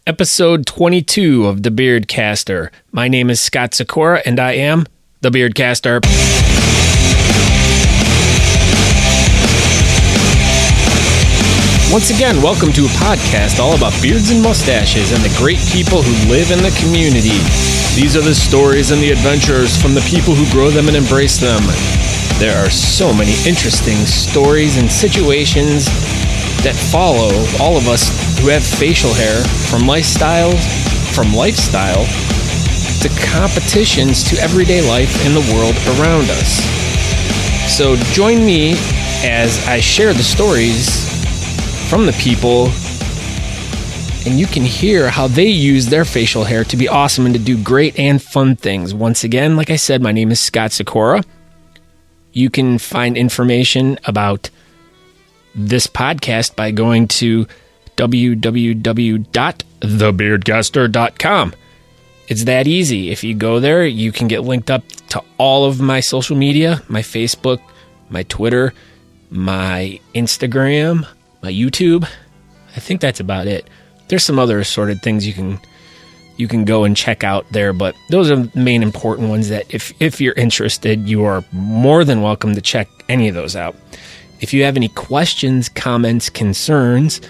episode 22 of The Beardcaster. My name is Scott Sakura, and I am The Beardcaster. Once again, welcome to a podcast all about beards and mustaches and the great people who live in the community. These are the stories and the adventures from the people who grow them and embrace them. There are so many interesting stories and situations that follow all of us who have facial hair, from lifestyle to competitions to everyday life in the world around us. So join me as I share the stories from the people, and you can hear how they use their facial hair to be awesome and to do great and fun things. Once again, like I said, my name is Scott Sakura. You can find information about this podcast by going to www.thebeardcaster.com. It's that easy. If you go there, you can get linked up to all of my social media, my Facebook, my Twitter, my Instagram, my YouTube. I think that's about it. There's some other assorted things you can go and check out there, but those are the main important ones that if you're interested, you are more than welcome to check any of those out. If you have any questions, comments, concerns,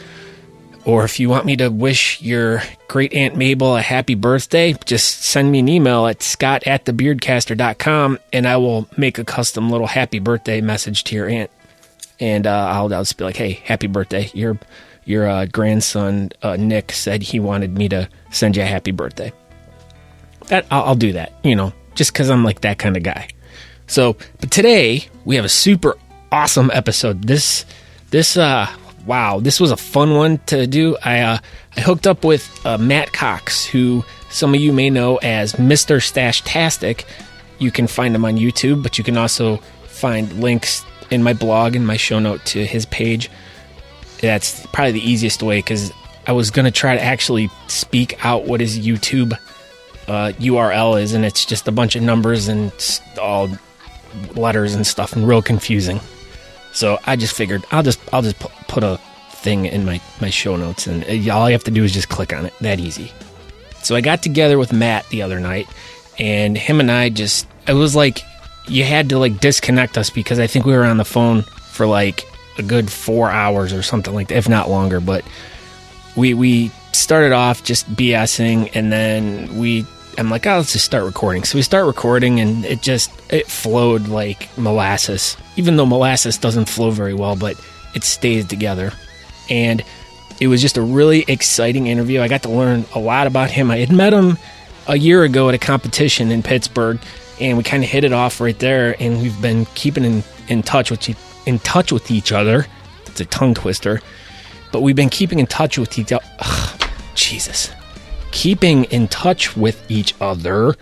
or if you want me to wish your great Aunt Mabel a happy birthday, just send me an email at scott@thebeardcaster.com, and I will make a custom little happy birthday message to your aunt. And I'll just be like, hey, happy birthday. Your grandson, Nick, said he wanted me to send you a happy birthday. I'll do that, just because I'm like that kind of guy. So, but today we have a super awesome episode. This was a fun one to do. I hooked up with Matt Cox, who some of you may know as Mr. Stachetastic. You can find him on YouTube, but you can also find links in my blog and my show note to his page. That's probably the easiest way, because I was going to try to actually speak out what his YouTube URL is, and it's just a bunch of numbers and all letters and stuff, and real confusing. So I just figured I'll just put a thing in my show notes, and all you have to do is just click on it. That easy. So I got together with Matt the other night, and him and I it was like you had to like disconnect us, because I think we were on the phone for like a good 4 hours or something like that, if not longer. But we started off just BSing, and then I'm like, let's just start recording. So we start recording, and it flowed like molasses, even though molasses doesn't flow very well, but it stays together. And it was just a really exciting interview. I got to learn a lot about him. I had met him a year ago at a competition in Pittsburgh, and we kind of hit it off right there, and we've been keeping in touch with each other. It's a tongue twister. But we've been keeping in touch with each other. Keeping in touch with each other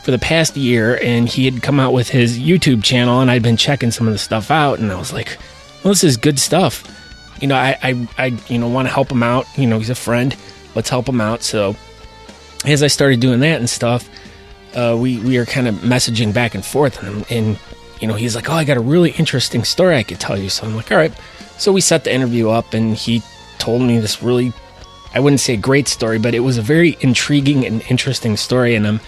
for the past year, and he had come out with his YouTube channel, and I'd been checking some of the stuff out, and I was like, well, this is good stuff. I want to help him out. He's a friend. Let's help him out. So as I started doing that and stuff, we are kind of messaging back and forth, and he's like, oh, I got a really interesting story I could tell you. So I'm like, all right. So we set the interview up, and he told me this really, I wouldn't say great story, but it was a very intriguing and interesting story, and I'm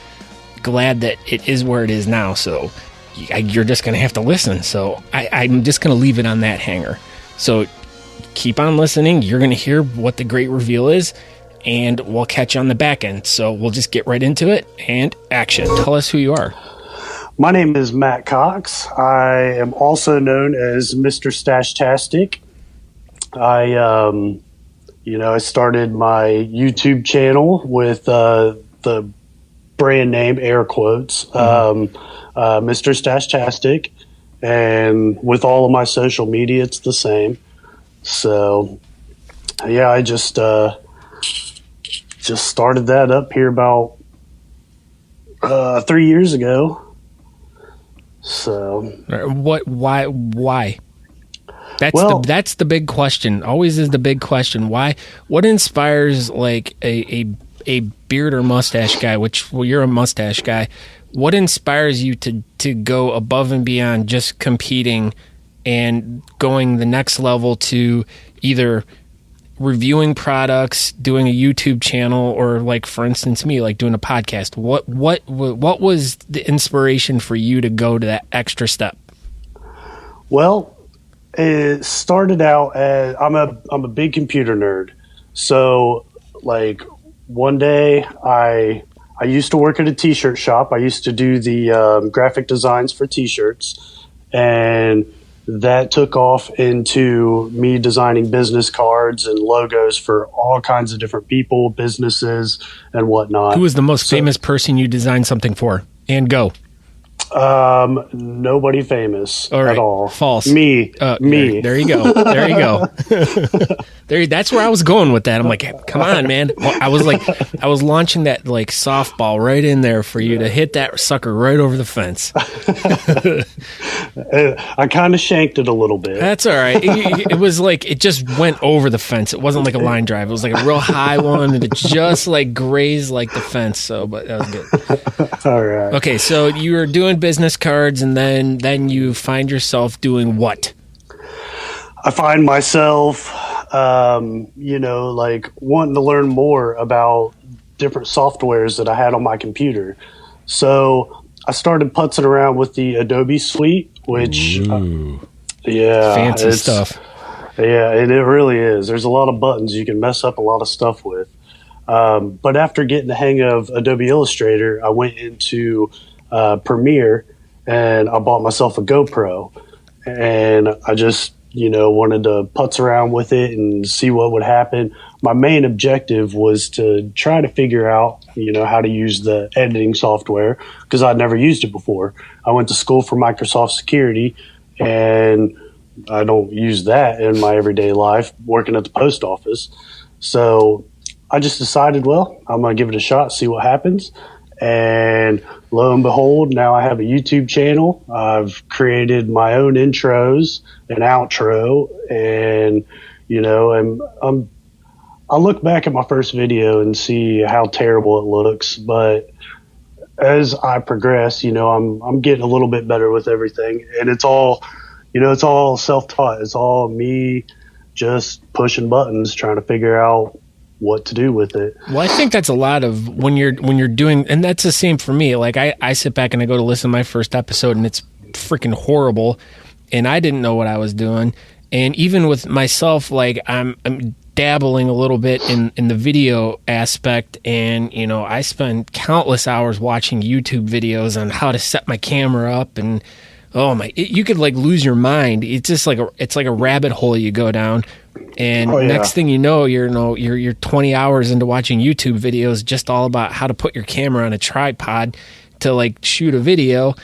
glad that it is where it is now. So you're just going to have to listen. So I'm just going to leave it on that hanger. So keep on listening. You're going to hear what the great reveal is, and we'll catch you on the back end. So we'll just get right into it, and action. Tell us who you are. My name is Matt Cox. I am also known as Mr. Stachetastic. I started my YouTube channel with the brand name, air quotes, Mr. Stachetastic, and with all of my social media, it's the same. So, yeah, I just started that up here about 3 years ago. So why? That's the big question. Always is the big question. Why? What inspires like a beard or mustache guy? You're a mustache guy. What inspires you to go above and beyond just competing and going the next level to either reviewing products, doing a YouTube channel, or like, for instance, me, like doing a podcast? What was the inspiration for you to go to that extra step? Well, it started out as I'm a big computer nerd. So like one day I used to work at a t-shirt shop. I used to do the graphic designs for t-shirts, and that took off into me designing business cards and logos for all kinds of different people, businesses, and whatnot. Who was the most famous person you designed something for? And go. Nobody famous all right. at all. False. Me. There you go. There you go. That's where I was going with that. I'm like, come on, man. I was launching that like softball right in there for you to hit that sucker right over the fence. I kind of shanked it a little bit. That's all right. It was like, it just went over the fence. It wasn't like a line drive. It was like a real high one, and it just like grazed like the fence. So, but that was good. All right. Okay. So you were doing business cards, and then you find yourself doing what? I find myself, like wanting to learn more about different softwares that I had on my computer. So I started putzing around with the Adobe suite, which, fancy stuff. Yeah, and it really is. There's a lot of buttons you can mess up a lot of stuff with. But after getting the hang of Adobe Illustrator, I went into Premiere, and I bought myself a GoPro, and I just wanted to putz around with it and see what would happen. My main objective was to try to figure out how to use the editing software, because I'd never used it before. I went to school for Microsoft security, and I don't use that in my everyday life working at the post office. So I just decided, well, I'm going to give it a shot, see what happens. And lo and behold, now I have a YouTube channel. I've created my own intros and outro, and I look back at my first video and see how terrible it looks. But as I progress, I'm getting a little bit better with everything, and it's all self-taught. It's all me just pushing buttons, trying to figure out what to do with it. Well, I think that's a lot of when you're doing, and that's the same for me. Like I sit back and I go to listen to my first episode, and it's freaking horrible, and I didn't know what I was doing. And even with myself, like I'm dabbling a little bit in the video aspect, and I spend countless hours watching YouTube videos on how to set my camera up, and you could like lose your mind. It's just like it's like a rabbit hole you go down. And next thing you know, you're 20 hours into watching YouTube videos just all about how to put your camera on a tripod to like shoot a video.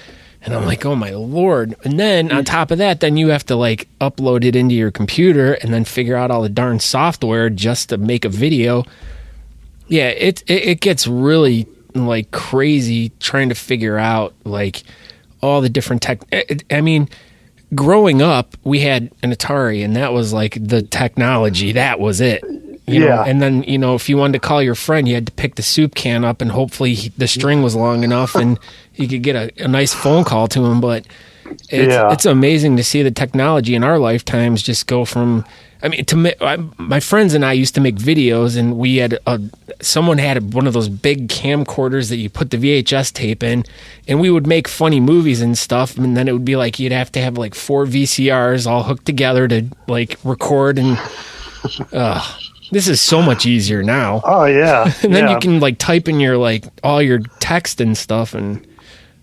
And I'm like, oh my Lord. And then on top of that, then you have to like upload it into your computer and then figure out all the darn software just to make a video. Yeah, it gets really like crazy trying to figure out like all the different tech. I mean, growing up, we had an Atari, and that was like the technology. That was it. You know? And then, if you wanted to call your friend, you had to pick the soup can up, and hopefully the string was long enough and you could get a nice phone call to him. But it's amazing to see the technology in our lifetimes just go from, my friends and I used to make videos, and we had someone had one of those big camcorders that you put the VHS tape in, and we would make funny movies and stuff, and then it would be like you'd have to have like 4 VCRs all hooked together to like record, and this is so much easier now. Oh yeah. And then you can like type in your like all your text and stuff, and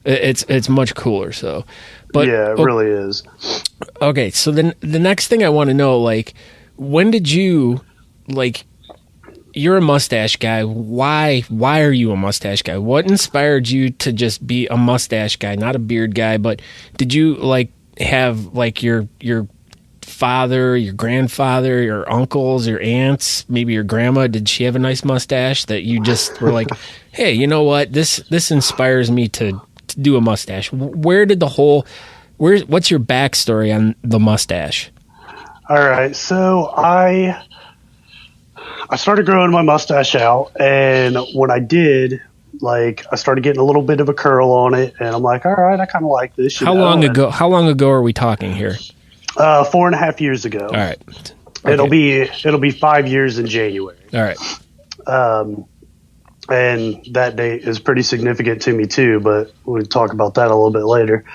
it's much cooler. So, but yeah, it really is. Okay, so then the next thing I want to know, like, when did you, like, you're a mustache guy. Why are you a mustache guy? What inspired you to just be a mustache guy, not a beard guy? But did you, like, have, like, your father, your grandfather, your uncles, your aunts, maybe your grandma, did she have a nice mustache that you just were like, hey, you know what? This inspires me to do a mustache. Where did what's your backstory on the mustache? All right, so I started growing my mustache out, and when I did, like, I started getting a little bit of a curl on it, and I'm like, all right, I kind of like this. How long ago are we talking here? 4.5 years ago. All right. Okay. It'll be 5 years in January. All right. And that date is pretty significant to me too, but we'll talk about that a little bit later.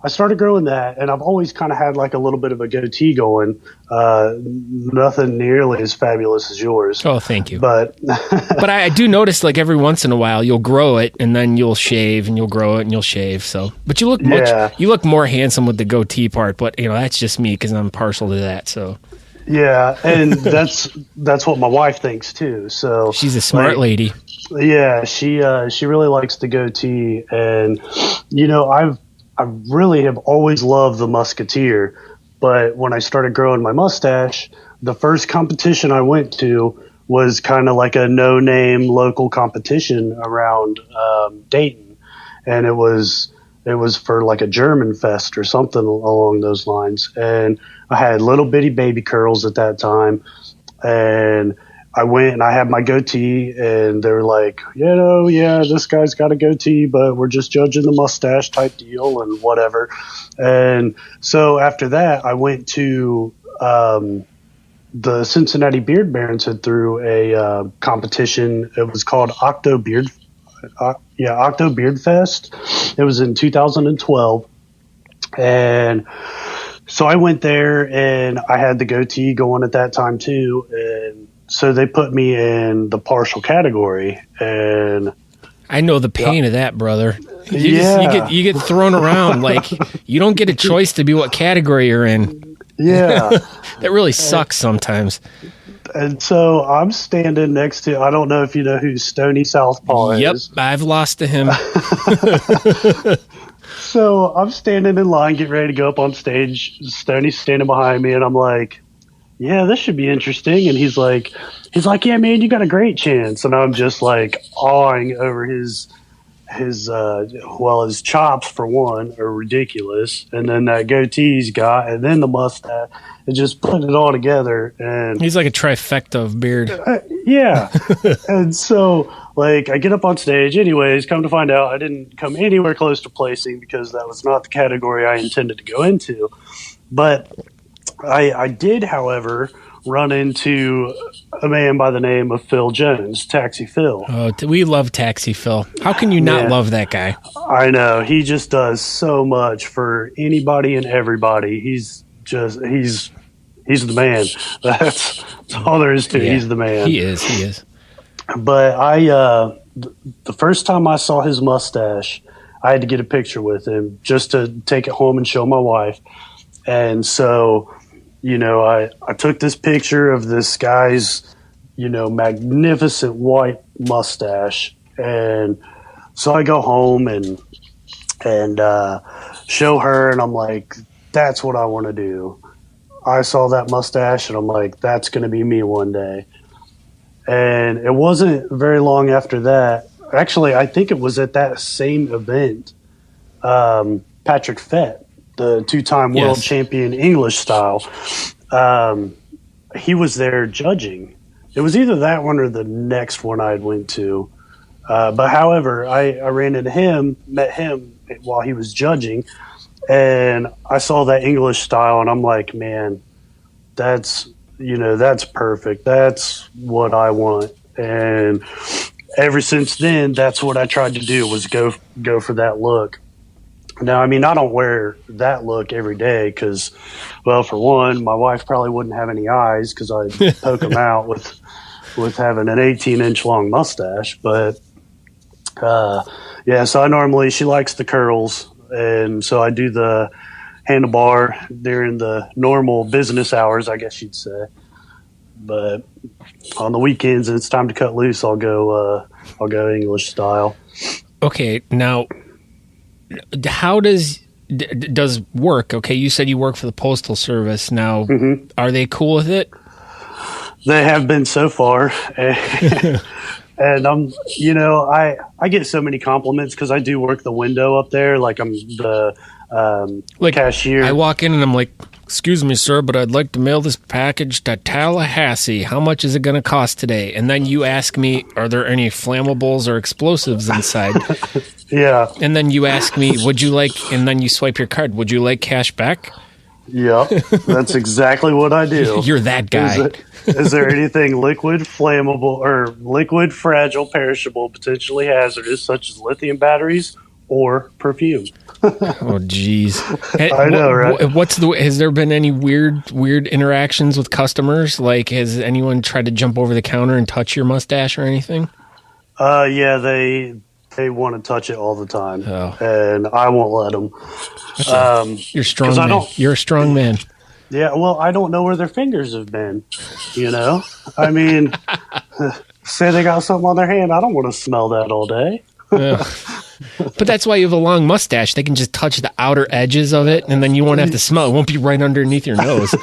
I started growing that, and I've always kind of had like a little bit of a goatee going. Nothing nearly as fabulous as yours. Oh, thank you. But but I do notice like every once in a while you'll grow it and then you'll shave and you'll grow it and you'll shave. So, but you look more handsome with the goatee part. But that's just me because I'm partial to that. So. Yeah, and that's what my wife thinks too. So she's a smart lady. Yeah, she really likes the goatee, and I really have always loved the musketeer, but when I started growing my mustache, the first competition I went to was kind of like a no-name local competition around Dayton, and it was for like a German fest or something along those lines, and I had little bitty baby curls at that time, and I went and I had my goatee, and they were like, yeah, this guy's got a goatee, but we're just judging the mustache type deal and whatever. And so after that, I went to the Cincinnati Beard Barons had threw a competition. It was called Octo Beard Fest. It was in 2012, and so I went there, and I had the goatee going at that time too, and so they put me in the partial category, and I know the pain of that, brother. You get thrown around like you don't get a choice to be what category you're in. Yeah, that really sucks sometimes. And so I'm standing next to, I don't know if you know who Stony Southpaw is. Yep, I've lost to him. So I'm standing in line, getting ready to go up on stage. Stoney's standing behind me, and I'm like, yeah, this should be interesting. And he's like, yeah, man, you got a great chance. And I'm just like awing over his chops for one are ridiculous, and then that goatee he's got, and then the mustache, and just putting it all together. And he's like a trifecta of beard. Yeah. And so like I get up on stage anyways, come to find out I didn't come anywhere close to placing because that was not the category I intended to go into. But I did, however, run into a man by the name of Phil Jones, Taxi Phil. Oh, we love Taxi Phil. How can you not love that guy? I know. He just does so much for anybody and everybody. He's the man. That's all there is to it. He's the man. He is. But the first time I saw his mustache, I had to get a picture with him just to take it home and show my wife. And so, I took this picture of this guy's, magnificent white mustache. And so I go home and show her, and I'm like, that's what I want to do. I saw that mustache, and I'm like, that's going to be me one day. And it wasn't very long after that. Actually, I think it was at that same event, Patrick Fett, the two-time world champion English style, he was there judging. It was either that one or the next one I went to. But however, I ran into him, met him while he was judging, and I saw that English style, and I'm like, man, that's perfect. That's what I want. And ever since then, that's what I tried to do, was go for that look. Now, I mean, I don't wear that look every day because, well, for one, my wife probably wouldn't have any eyes because I'd poke them out with having an 18-inch long mustache. But, so she likes the curls. And so I do the handlebar during the normal business hours, I guess you'd say. But on the weekends, it's time to cut loose. I'll go English style. Okay, now, how does work? Okay, you said you work for the Postal Service. Now, Are they cool with it? They have been so far. And I get so many compliments because I do work the window up there. Like I'm the cashier. I walk in and I'm like, excuse me, sir, but I'd like to mail this package to Tallahassee. How much is it going to cost today? And then you ask me, are there any flammables or explosives inside? Yeah. And then you ask me, and then you swipe your card, would you like cash back? Yep, that's exactly what I do. You're that guy. Is there anything liquid, flammable, or liquid, fragile, perishable, potentially hazardous, such as lithium batteries or perfume? Oh, geez. I know, right? Has there been any weird interactions with customers? Like, has anyone tried to jump over the counter and touch your mustache or anything? Yeah, they want to touch it all the time, and I won't let them. You're strong, man. You're a strong man. Yeah, well, I don't know where their fingers have been. You know, I mean, say they got something on their hand. I don't want to smell that all day. But that's why you have a long mustache. They can just touch the outer edges of it, and then you won't have to smell. It won't be right underneath your nose.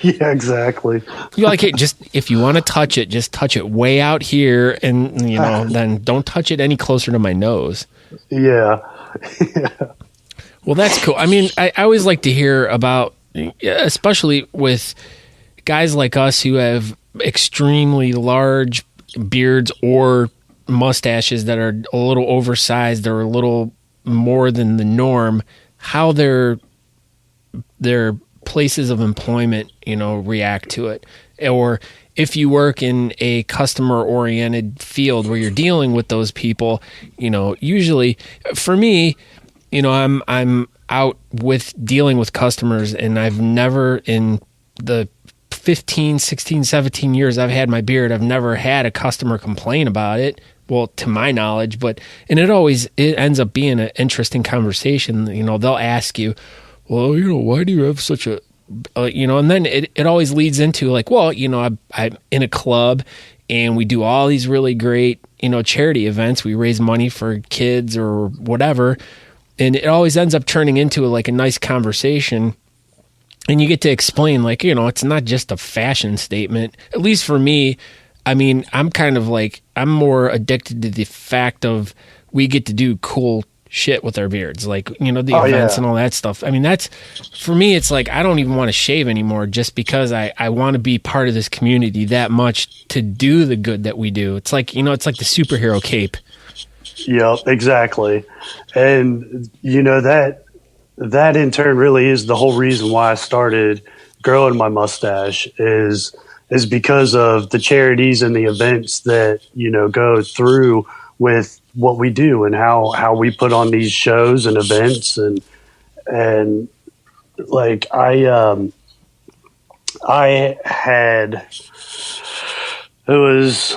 Yeah, exactly. You like it? Just if you want to touch it, just touch it way out here, and then don't touch it any closer to my nose. Yeah. Well, that's cool. I mean, I always like to hear about, especially with guys like us who have extremely large beards or mustaches that are a little oversized or a little more than the norm, how their places of employment, react to it. Or if you work in a customer oriented field where you're dealing with those people, usually for me, I'm out with dealing with customers, and I've never, in the 15, 16, 17 years I've had my beard, I've never had a customer complain about it. Well, to my knowledge, and it ends up being an interesting conversation. They'll ask you, well, why do you have such a, and then it always leads into like, well, I'm in a club and we do all these really great, charity events. We raise money for kids or whatever. And it always ends up turning into like a nice conversation. And you get to explain like, it's not just a fashion statement, at least for me. I mean, I'm kind of like, I'm more addicted to the fact of we get to do cool shit with our beards, like, the events and all that stuff. I mean, that's, for me, it's like, I don't even want to shave anymore just because I want to be part of this community that much to do the good that we do. It's like, it's like the superhero cape. Yep, exactly. And, that in turn really is the whole reason why I started growing my mustache is because of the charities and the events that, go through with what we do and how we put on these shows and events. And like, I had, it was,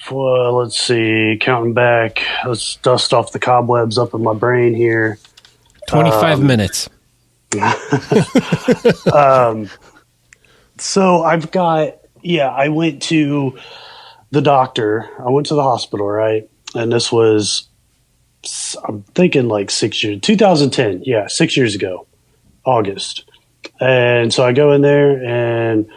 well, let's see, counting back, let's dust off the cobwebs up in my brain here. 25 minutes. So I've got, I went to the doctor. I went to the hospital, right? And this was, I'm thinking like 6 years, 2010. Yeah, 6 years ago, August. And so I go in there and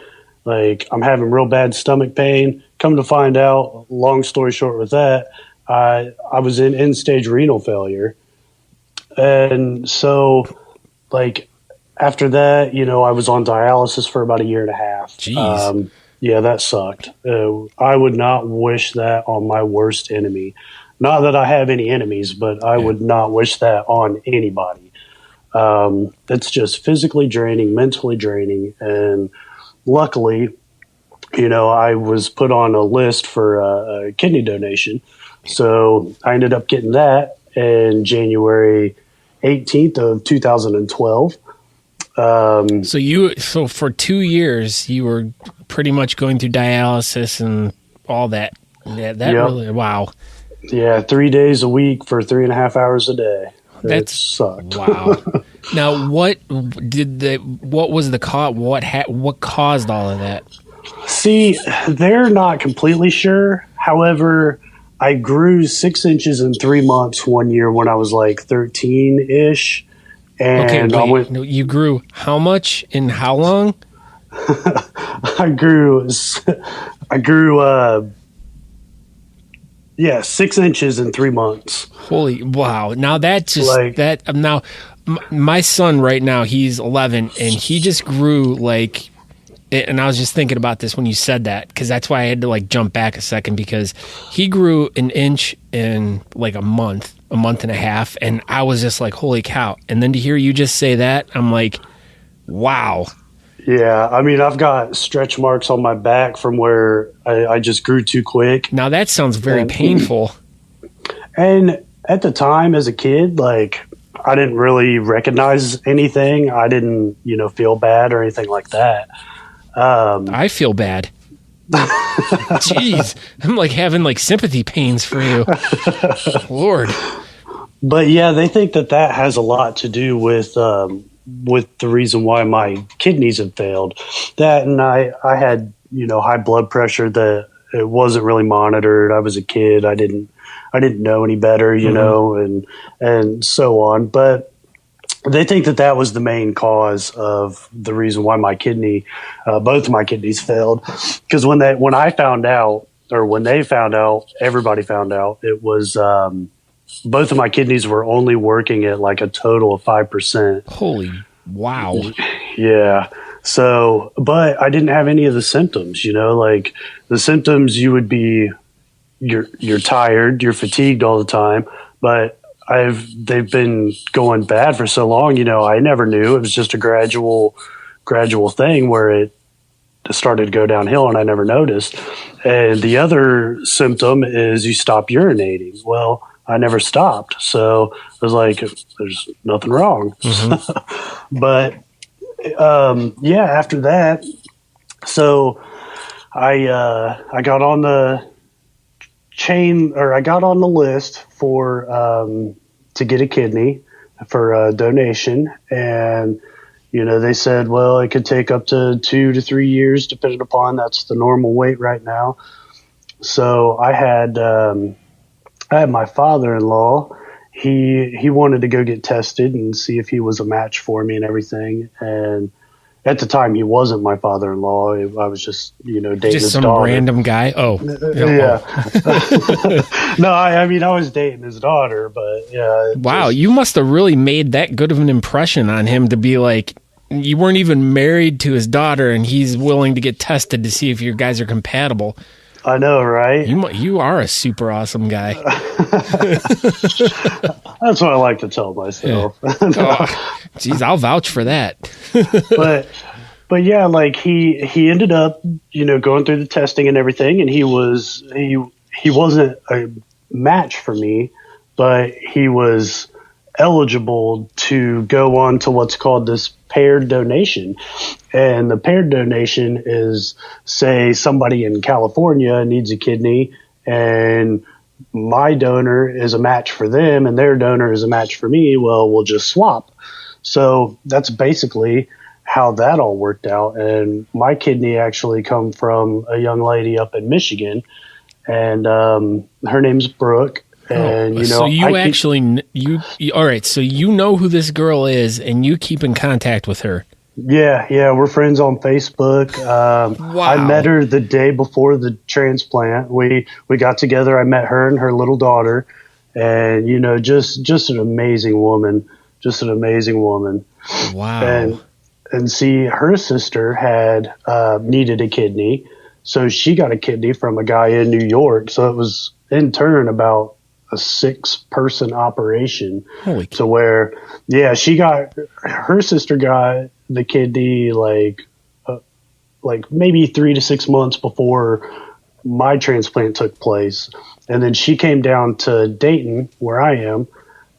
like, I'm having real bad stomach pain. Come to find out, long story short with that, I was in end-stage renal failure. And so like, after that, I was on dialysis for about a year and a half. Jeez. Yeah, that sucked. I would not wish that on my worst enemy. Not that I have any enemies, but I would not wish that on anybody. It's just physically draining, mentally draining. And luckily, I was put on a list for a kidney donation. So I ended up getting that in January 18th of 2012. So for 2 years you were pretty much going through dialysis and all that. Yeah, that really, wow. Yeah, 3 days a week for 3.5 hours a day. That sucked. Wow. Now, what was the cause? What caused all of that? See, they're not completely sure. However, I grew 6 inches in 3 months one year when I was like 13-ish. And okay, you grew how much in how long? I grew 6 inches in 3 months. Holy, wow. Now that's just like, that. Now, my son right now, he's 11 and he just grew like, and I was just thinking about this when you said that, because that's why I had to like jump back a second, because he grew an inch in like a month and a half, and I was just like, holy cow. And then to hear you just say that, I'm like, Wow. Yeah, I mean, I've got stretch marks on my back from where I just grew too quick. Now that sounds very painful. And at the time as a kid, like, I didn't really recognize anything. I didn't, feel bad or anything like that. I feel bad. Jeez, I'm like having like sympathy pains for you. Lord. But yeah, they think that has a lot to do with the reason why my kidneys have failed. That, and I had, high blood pressure that it wasn't really monitored. I was a kid. I didn't know any better, and so on. But they think that was the main cause of the reason why my both of my kidneys failed. Because when they found out, everybody found out, it was both of my kidneys were only working at like a total of 5%. Holy wow! Yeah. So, but I didn't have any of the symptoms. Like the symptoms, you would be you're tired, you're fatigued all the time, but they've been going bad for so long, I never knew. It was just a gradual thing where it started to go downhill and I never noticed. And the other symptom is you stop urinating. Well, I never stopped. So I was like, there's nothing wrong. Mm-hmm. But, after that, so I got on the I got on the list for to get a kidney for a donation, and they said, well, it could take up to 2 to 3 years, depending upon, that's the normal wait right now. So I had my father-in-law. He wanted to go get tested and see if he was a match for me and everything, and at the time, he wasn't my father-in-law. I was just, dating his some daughter. Random guy. Oh, yeah. No, I mean, I was dating his daughter, but yeah. Wow, you must have really made that good of an impression on him to be like, you weren't even married to his daughter, and he's willing to get tested to see if your guys are compatible. I know, right? You are a super awesome guy. That's what I like to tell myself. Yeah. Geez, I'll vouch for that. but yeah, like he ended up, going through the testing and everything, and he wasn't a match for me, but he was eligible to go on to what's called this paired donation. And the paired donation is, say somebody in California needs a kidney and my donor is a match for them and their donor is a match for me. Well, we'll just swap. So that's basically how that all worked out. And my kidney actually come from a young lady up in Michigan, and her name's Brooke. And so all right. So you know who this girl is, and you keep in contact with her. Yeah, we're friends on Facebook. Wow. I met her the day before the transplant. We got together. I met her and her little daughter, and just an amazing woman. Just an amazing woman. Wow. And see, her sister had needed a kidney, so she got a kidney from a guy in New York. So it was in turn about a 6-person operation. Holy to where, her sister got the kidney like maybe 3 to 6 months before my transplant took place. And then she came down to Dayton, where I am.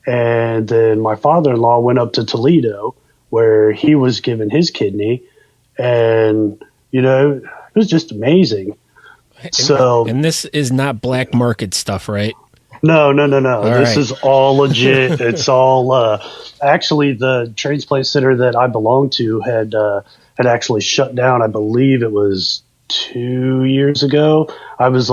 And then my father-in-law went up to Toledo, where he was given his kidney. And, it was just amazing. And this is not black market stuff, right? No. This is all legit. It's all actually the transplant center that I belong to had actually shut down. I believe it was 2 years ago. I was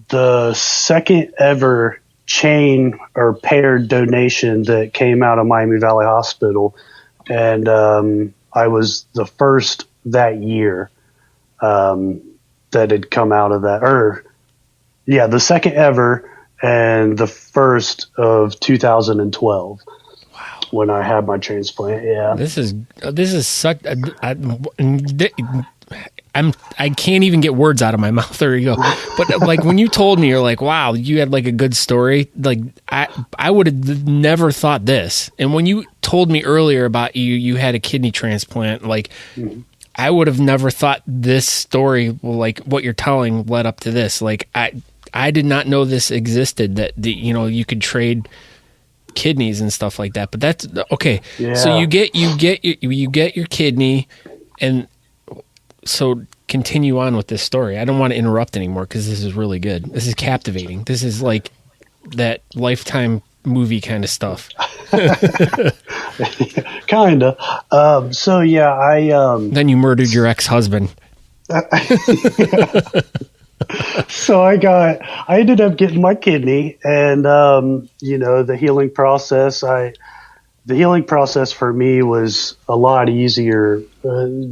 the second ever chain or paired donation that came out of Miami Valley Hospital, and I was the first that year that had come out of that. The second ever and the first of 2012. Wow. When I had my transplant. Yeah. This is such I can't even get words out of my mouth. There you go. But like when you told me, you're like, wow, you had like a good story. Like I would have never thought this. And when you told me earlier about you had a kidney transplant, like I would have never thought this story, like what you're telling, led up to this. Like I did not know this existed, that you could trade kidneys and stuff like that. But that's okay. Yeah. So you get your kidney, and so continue on with this story. I don't want to interrupt anymore because this is really good. This is captivating. This is like that Lifetime movie kind of stuff. Kinda. So yeah, Then you murdered your ex-husband. So I ended up getting my kidney, and the healing process. The healing process for me was a lot easier,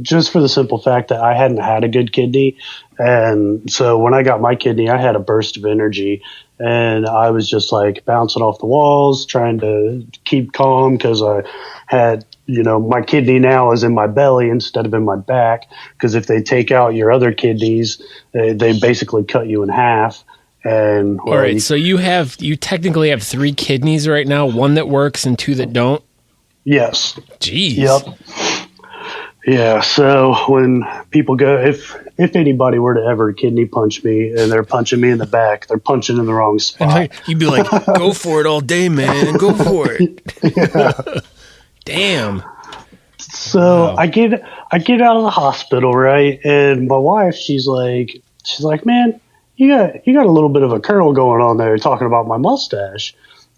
just for the simple fact that I hadn't had a good kidney, and so when I got my kidney, I had a burst of energy, and I was just like bouncing off the walls, trying to keep calm because I had. My kidney now is in my belly instead of in my back, because if they take out your other kidneys, they basically cut you in half. And all right, so you technically have 3 kidneys right now, 1 that works and 2 that don't? Yes. Jeez. Yep. Yeah, so when people go, if anybody were to ever kidney punch me and they're punching me in the back, they're punching in the wrong spot. You'd be like, go for it all day, man. Go for it. Yeah. Damn. So wow. I get out of the hospital, right? And my wife, she's like, man, you got a little bit of a curl going on there, talking about my mustache.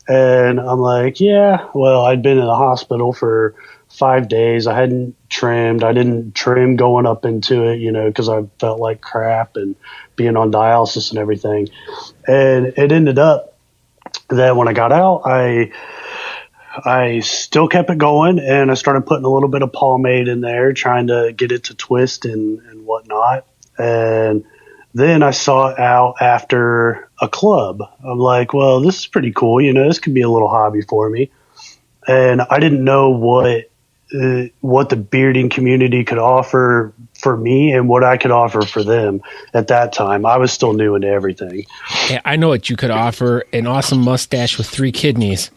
And I'm like, yeah, well, I'd been in the hospital for 5 days. I hadn't trimmed. I didn't trim going up into it, because I felt like crap and being on dialysis and everything. And it ended up that when I got out, I still kept it going, and I started putting a little bit of pomade in there, trying to get it to twist and whatnot. And then I sought out after a club. I'm like, well, this is pretty cool. This could be a little hobby for me. And I didn't know what the bearding community could offer for me and what I could offer for them at that time. I was still new into everything. Yeah, I know what you could offer: an awesome mustache with 3 kidneys.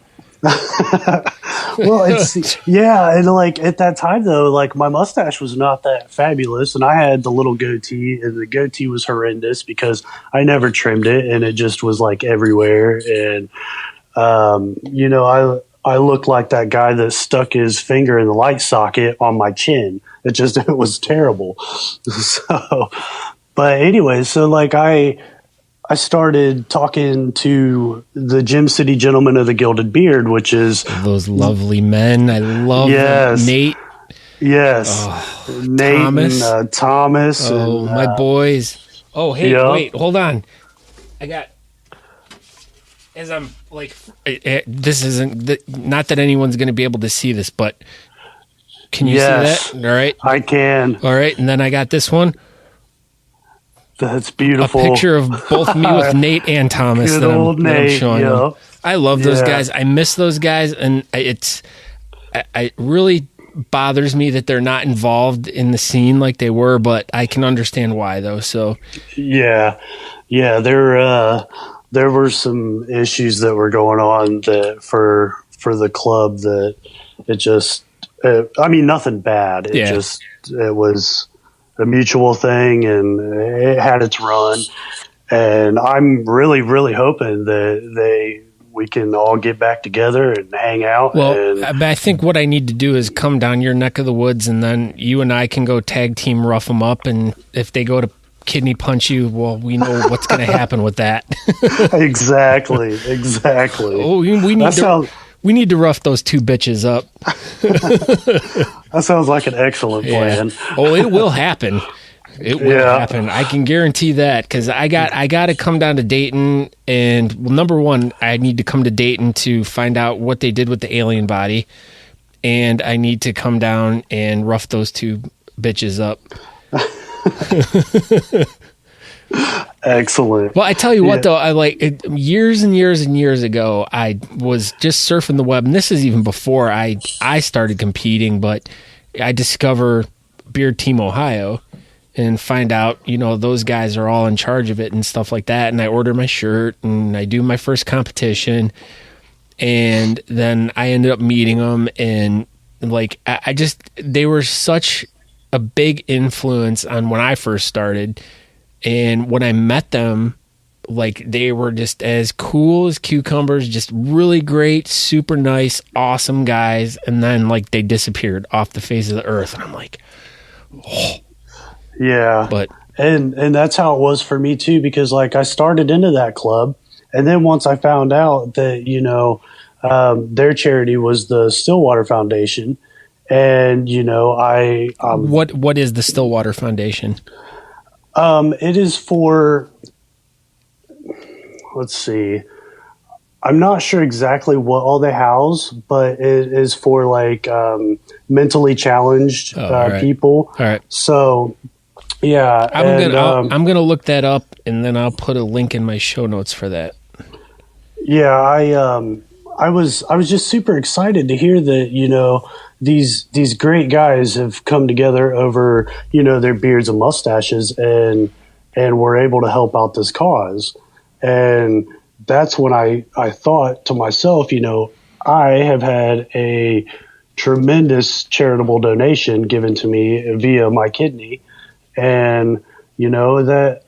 Well, and like at that time though, like my mustache was not that fabulous, and I had the little goatee, and the goatee was horrendous because I never trimmed it, and it just was like everywhere. And I looked like that guy that stuck his finger in the light socket on my chin. It was terrible. So, but anyway, so like I started talking to the Gem City Gentlemen of the Gilded Beard, which is those lovely men. I love Nate. Yes. Oh, Nate Thomas. And Thomas. Oh, and, my boys. Oh, hey, wait, hold on. I got, as I'm like, this isn't, not that anyone's going to be able to see this, but can you see that? All right. I can. All right. And then I got this one. That's beautiful. A picture of both me with Nate and Thomas that I'm showing you. I love those guys. I miss those guys, and it really bothers me that they're not involved in the scene like they were, but I can understand why, though. So yeah, there were some issues that were going on that for the club that it just, nothing bad. It was a mutual thing, and it had its run. And I'm really, really hoping that we can all get back together and hang out. Well, I think what I need to do is come down your neck of the woods, and then you and I can go tag team rough them up. And if they go to kidney punch you, well, we know what's going to happen with that. Exactly. Oh, we need to rough those 2 bitches up. That sounds like an excellent plan. Oh, it will happen. It will happen. I can guarantee that, because I got to come down to Dayton, and number one, I need to come to Dayton to find out what they did with the alien body, and I need to come down and rough those 2 bitches up. Excellent. Well, I tell you what, though, years and years and years ago, I was just surfing the web, and this is even before I started competing, but I discover Beard Team Ohio and find out, those guys are all in charge of it and stuff like that, and I order my shirt, and I do my first competition, And then I ended up meeting them, and like they were such a big influence on when I first started. And when I met them, like they were just as cool as cucumbers, just really great, super nice, awesome guys. And then like they disappeared off the face of the earth, and I'm like, oh. Yeah. But and that's how it was for me too, because like I started into that club, and then once I found out that, you know, their charity was the Stillwater Foundation, and, you know, what is the Stillwater Foundation? It is for, let's see, I'm not sure exactly what all they house, but it is for like mentally challenged people. All right. So yeah, I'm gonna look that up, and then I'll put a link in my show notes for that. Yeah, I was just super excited to hear that, you know, these great guys have come together over, you know, their beards and mustaches, and were able to help out this cause. And that's when I thought to myself, you know, I have had a tremendous charitable donation given to me via my kidney. And, you know, that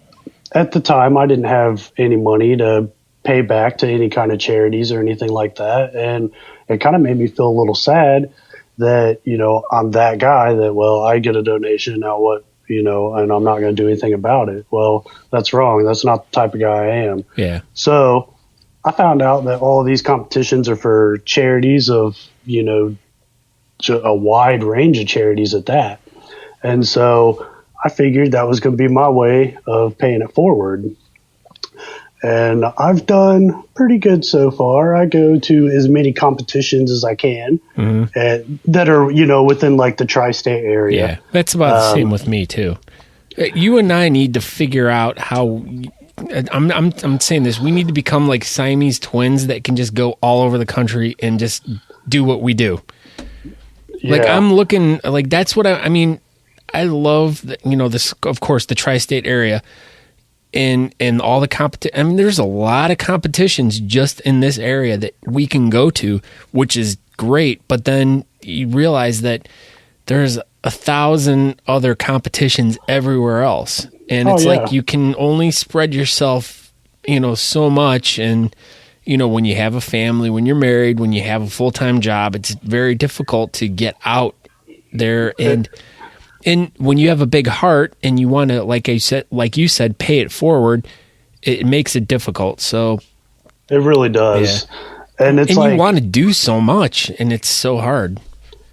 at the time I didn't have any money to pay back to any kind of charities or anything like that. And it kind of made me feel a little sad that, you know, I'm that guy that, well, I get a donation, now what, you know, and I'm not going to do anything about it. Well, that's wrong. That's not the type of guy I am. Yeah. So I found out that all of these competitions are for charities of, you know, a wide range of charities at that. And so I figured that was going to be my way of paying it forward. And I've done pretty good so far. I go to as many competitions as I can that are, you know, within like the tri-state area. Yeah, that's about the same with me too. You and I need to figure out how. I'm saying this. We need to become like Siamese twins that can just go all over the country and just do what we do. Yeah. Like I'm looking like that's what I mean. I love you know, this, of course, the tri-state area. And all the competition. I mean, there's a lot of competitions just in this area that we can go to, which is great. But then you realize that there's 1,000 other competitions everywhere else, and it's like you can only spread yourself, you know, so much. And you know, when you have a family, when you're married, when you have a full-time job, it's very difficult to get out there. And when you have a big heart and you want to, like you said, pay it forward, it makes it difficult. So it really does. Yeah. And it's like you want to do so much, and it's so hard.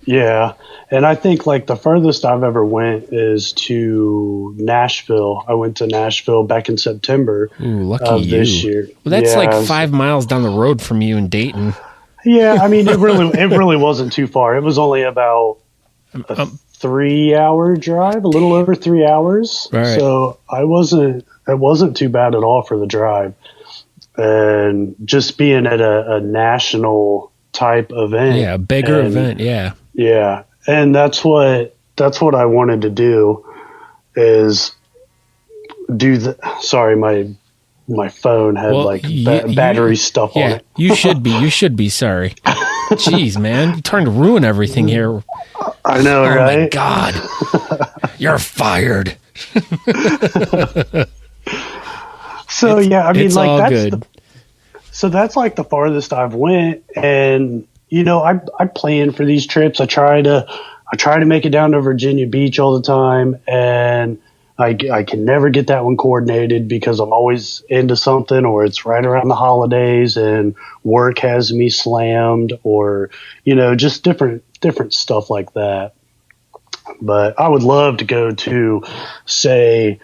Yeah. And I think like the furthest I've ever went is to Nashville. I went to Nashville back in September of this year. Well, that's like 5 miles down the road from you in Dayton. Yeah, I mean, it really wasn't too far. It was only about 3-hour drive, a little over 3 hours. Right. So it wasn't too bad at all for the drive. And just being at a national type event. Yeah, a bigger event, yeah. Yeah. And that's what I wanted to do is sorry, my phone had battery stuff on it. You should be sorry. Jeez, man, you're trying to ruin everything here. I know, right? Oh my God, you're fired. So yeah, I mean, it's like all that's good. So that's like the farthest I've went, and you know, I plan for these trips. I try to make it down to Virginia Beach all the time, and I can never get that one coordinated because I'm always into something, or it's right around the holidays and work has me slammed, or, you know, just different stuff like that. But I would love to go to, say,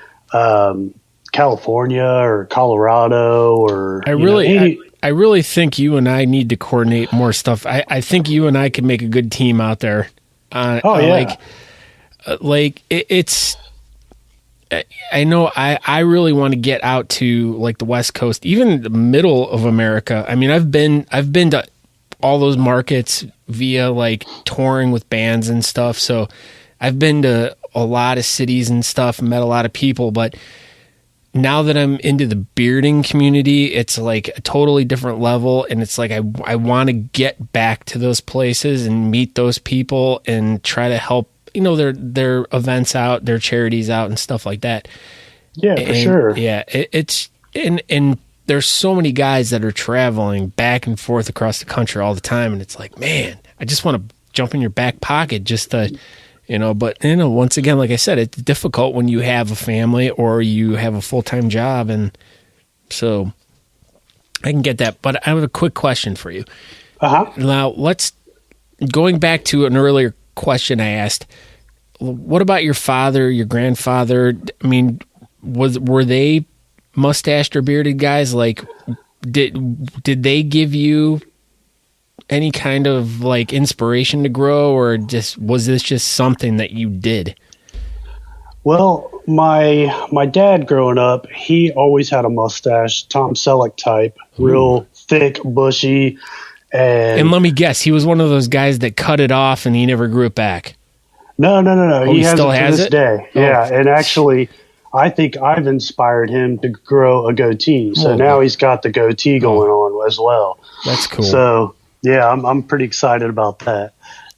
California or Colorado, or I really think you and I need to coordinate more stuff. I think you and I could make a good team out there. It's. I know I really want to get out to like the West Coast, even the middle of America. I mean, I've been to all those markets via like touring with bands and stuff. So I've been to a lot of cities and stuff, met a lot of people, but now that I'm into the bearding community, it's like a totally different level. And it's like, I want to get back to those places and meet those people and try to help, their events out, their charities out and stuff like that. Yeah, for sure. Yeah. And there's so many guys that are traveling back and forth across the country all the time. And it's like, man, I just want to jump in your back pocket just to, but once again, like I said, it's difficult when you have a family or you have a full-time job. And so I can get that, but I have a quick question for you. Now going back to an earlier question I asked, what about your father, your grandfather? I mean, were they mustached or bearded guys? Like, did they give you any kind of like inspiration to grow, or was this just something that you did? Well, my dad growing up, he always had a mustache, Tom Selleck type, real thick, bushy. And let me guess, he was one of those guys that cut it off and he never grew it back. No. Oh, he still has to this day. Oh. Yeah, and actually, I think I've inspired him to grow a goatee. So now he's got the goatee going on as well. That's cool. So yeah, I'm pretty excited about that.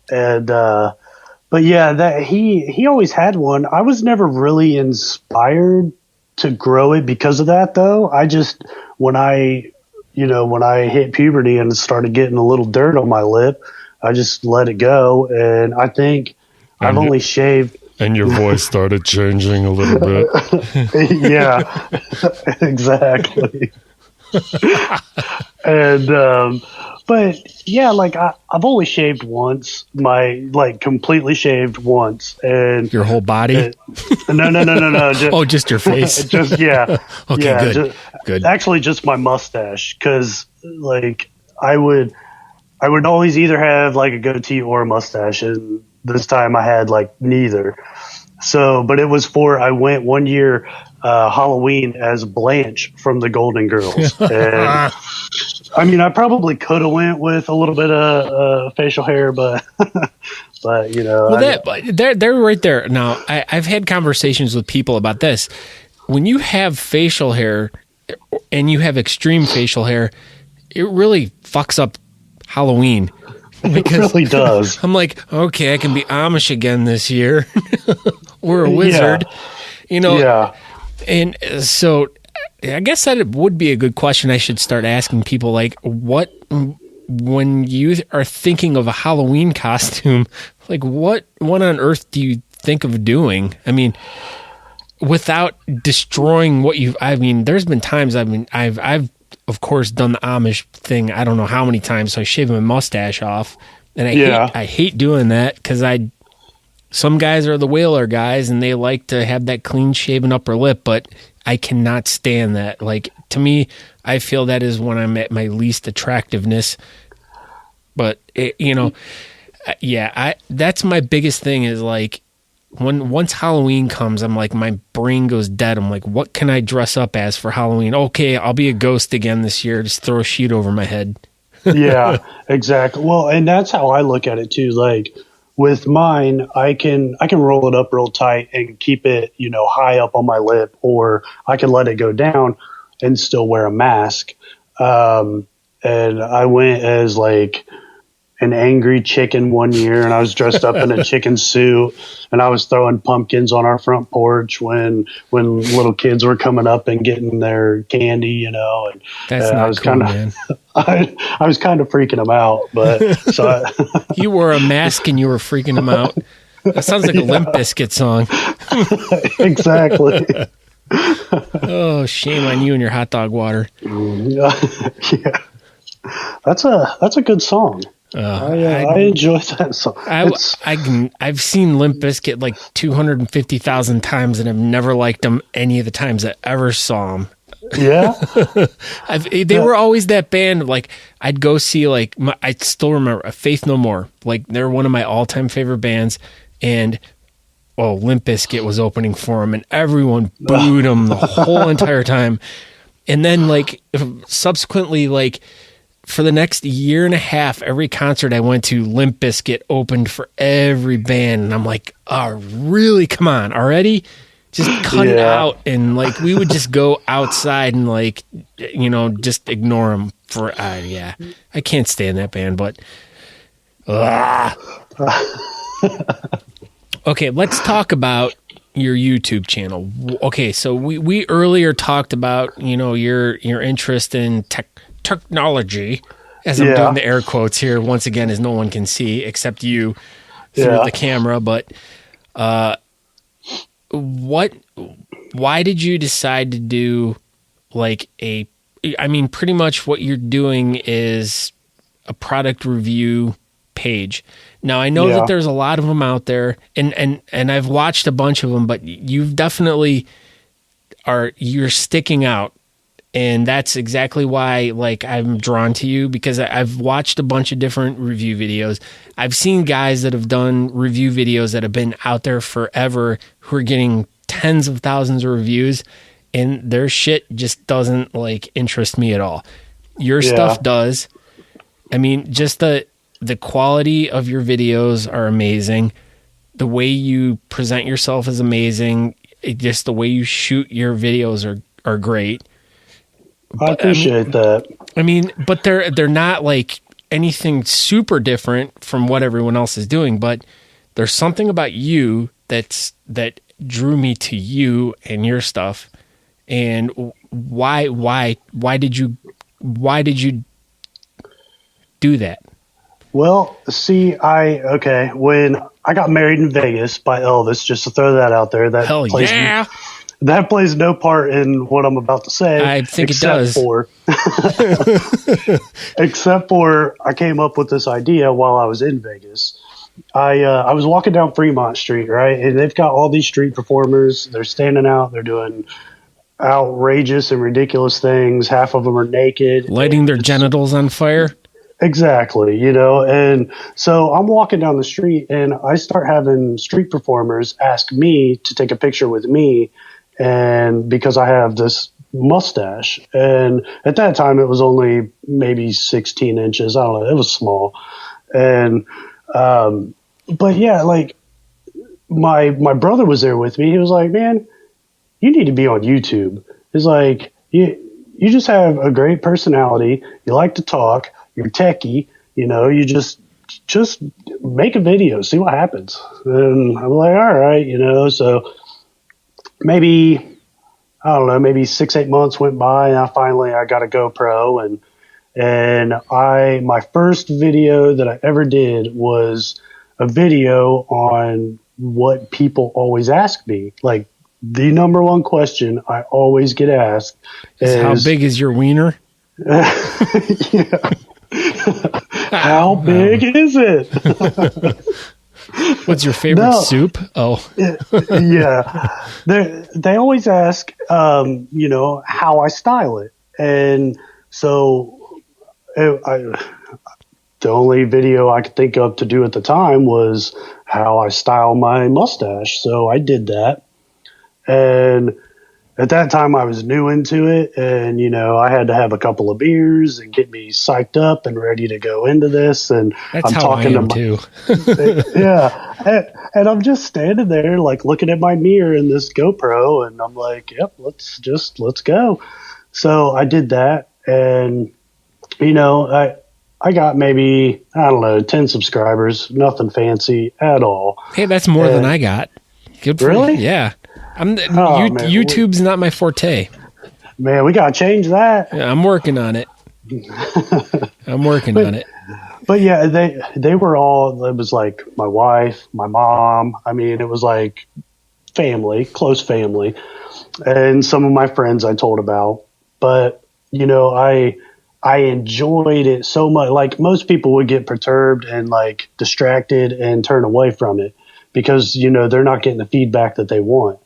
And but yeah, that he always had one. I was never really inspired to grow it because of that, though. I just when I hit puberty and started getting a little dirt on my lip, I just let it go. And I think I've only shaved. And your voice started changing a little bit. Yeah, exactly. And but yeah, like I've only shaved once, completely shaved once. And your whole body? No. Just your face. Just yeah. Okay, yeah, good. Actually, just my mustache, because like I would always either have like a goatee or a mustache, and this time I had like neither. So, but it was I went one year Halloween as Blanche from the Golden Girls. And I mean, I probably could have went with a little bit of facial hair, but Well, they're right there. Now, I've had conversations with people about this. When you have facial hair and you have extreme facial hair, it really fucks up Halloween. It really does. I'm like, okay, I can be Amish again this year. Or a wizard. Yeah. And so I guess that would be a good question I should start asking people, like, when you are thinking of a Halloween costume, like what on earth do you think of doing? I mean, without destroying there's been times I've of course done the Amish thing. I don't know how many times. So I shaved my mustache off, and I hate doing that because some guys are the whaler guys and they like to have that clean shaven upper lip, but I cannot stand that. Like, to me, I feel that is when I'm at my least attractiveness. But that's my biggest thing is like, once Halloween comes, I'm like, my brain goes dead. I'm like, what can I dress up as for Halloween? Okay, I'll be a ghost again this year. Just throw a sheet over my head. Yeah, exactly. Well, and that's how I look at it too. Like with mine, I can roll it up real tight and keep it, high up on my lip, or I can let it go down and still wear a mask. And I went as like an angry chicken one year, and I was dressed up in a chicken suit, and I was throwing pumpkins on our front porch when little kids were coming up and getting their candy, and that's not I was cool, man. I was kind of freaking them out, but so you wore a mask and you were freaking them out. That sounds like a Limp Bizkit song. Exactly. Oh, shame on you and your hot dog water. Yeah, that's a good song. I enjoy that song. I've seen Limp Bizkit like 250,000 times, and I've never liked them any of the times I ever saw them. Yeah, they were always that band. Like I'd go see, like I still remember Faith No More. Like they're one of my all-time favorite bands, and Limp Bizkit was opening for them, and everyone booed them the whole entire time. And then like subsequently, like for the next year and a half, every concert I went to, Limp Bizkit opened for every band. And I'm like, oh, really? Come on already? Just cut it out, and like we would just go outside and like, just ignore them for. I can't stand that band, but. Okay, let's talk about your YouTube channel. Okay, so we earlier talked about your interest in technology, as I'm doing the air quotes here once again, as no one can see except you through the camera. But why did you decide to do like pretty much what you're doing is a product review page. Now I know that there's a lot of them out there, and I've watched a bunch of them, but you've definitely you're sticking out, and that's exactly why like I'm drawn to you, because I've watched a bunch of different review videos. I've seen guys that have done review videos that have been out there forever who are getting tens of thousands of reviews, and their shit just doesn't like interest me at all. Your stuff does. I mean, just the quality of your videos are amazing. The way you present yourself is amazing. Just the way you shoot your videos are great. I appreciate that. I mean, but they're not like anything super different from what everyone else is doing, but there's something about you that drew me to you and your stuff. And why did you do that? Well, see, when I got married in Vegas by Elvis, just to throw that out there, that plays no part in what I'm about to say. I think it does. Except for I came up with this idea while I was in Vegas. I was walking down Fremont Street, right? And they've got all these street performers. They're standing out. They're doing outrageous and ridiculous things. Half of them are naked. Lighting their genitals on fire. Exactly, and so I'm walking down the street and I start having street performers ask me to take a picture with me, and because I have this mustache, and at that time it was only maybe 16 inches. I don't know, it was small. And but yeah, like my brother was there with me. He was like, "Man, you need to be on YouTube." He's like, you just have a great personality. You like to talk. You're techie, you just make a video, see what happens. And I'm like, all right, so maybe 6-8 months went by, and I got a GoPro, and my first video that I ever did was a video on what people always ask me. Like, the number one question I always get asked is, how big is your wiener? Yeah. How big is it? What's your favorite soup? Oh, yeah. They always ask, how I style it. And so the only video I could think of to do at the time was how I style my mustache. So I did that. And at that time, I was new into it, and, I had to have a couple of beers and get me psyched up and ready to go into this. And that's I'm how talking I am too. Yeah. And I'm just standing there, like, looking at my mirror in this GoPro, and I'm like, yep, let's go. So I did that, and, I got maybe, 10 subscribers, nothing fancy at all. Hey, that's more than I got. Good for really? You. Yeah. YouTube's not my forte. Man, we gotta change that. Yeah, I'm working on it. But yeah, they were all. It was like my wife, my mom. I mean, it was like family, close family, and some of my friends I told about. But I enjoyed it so much. Like, most people would get perturbed and like distracted and turn away from it because they're not getting the feedback that they want.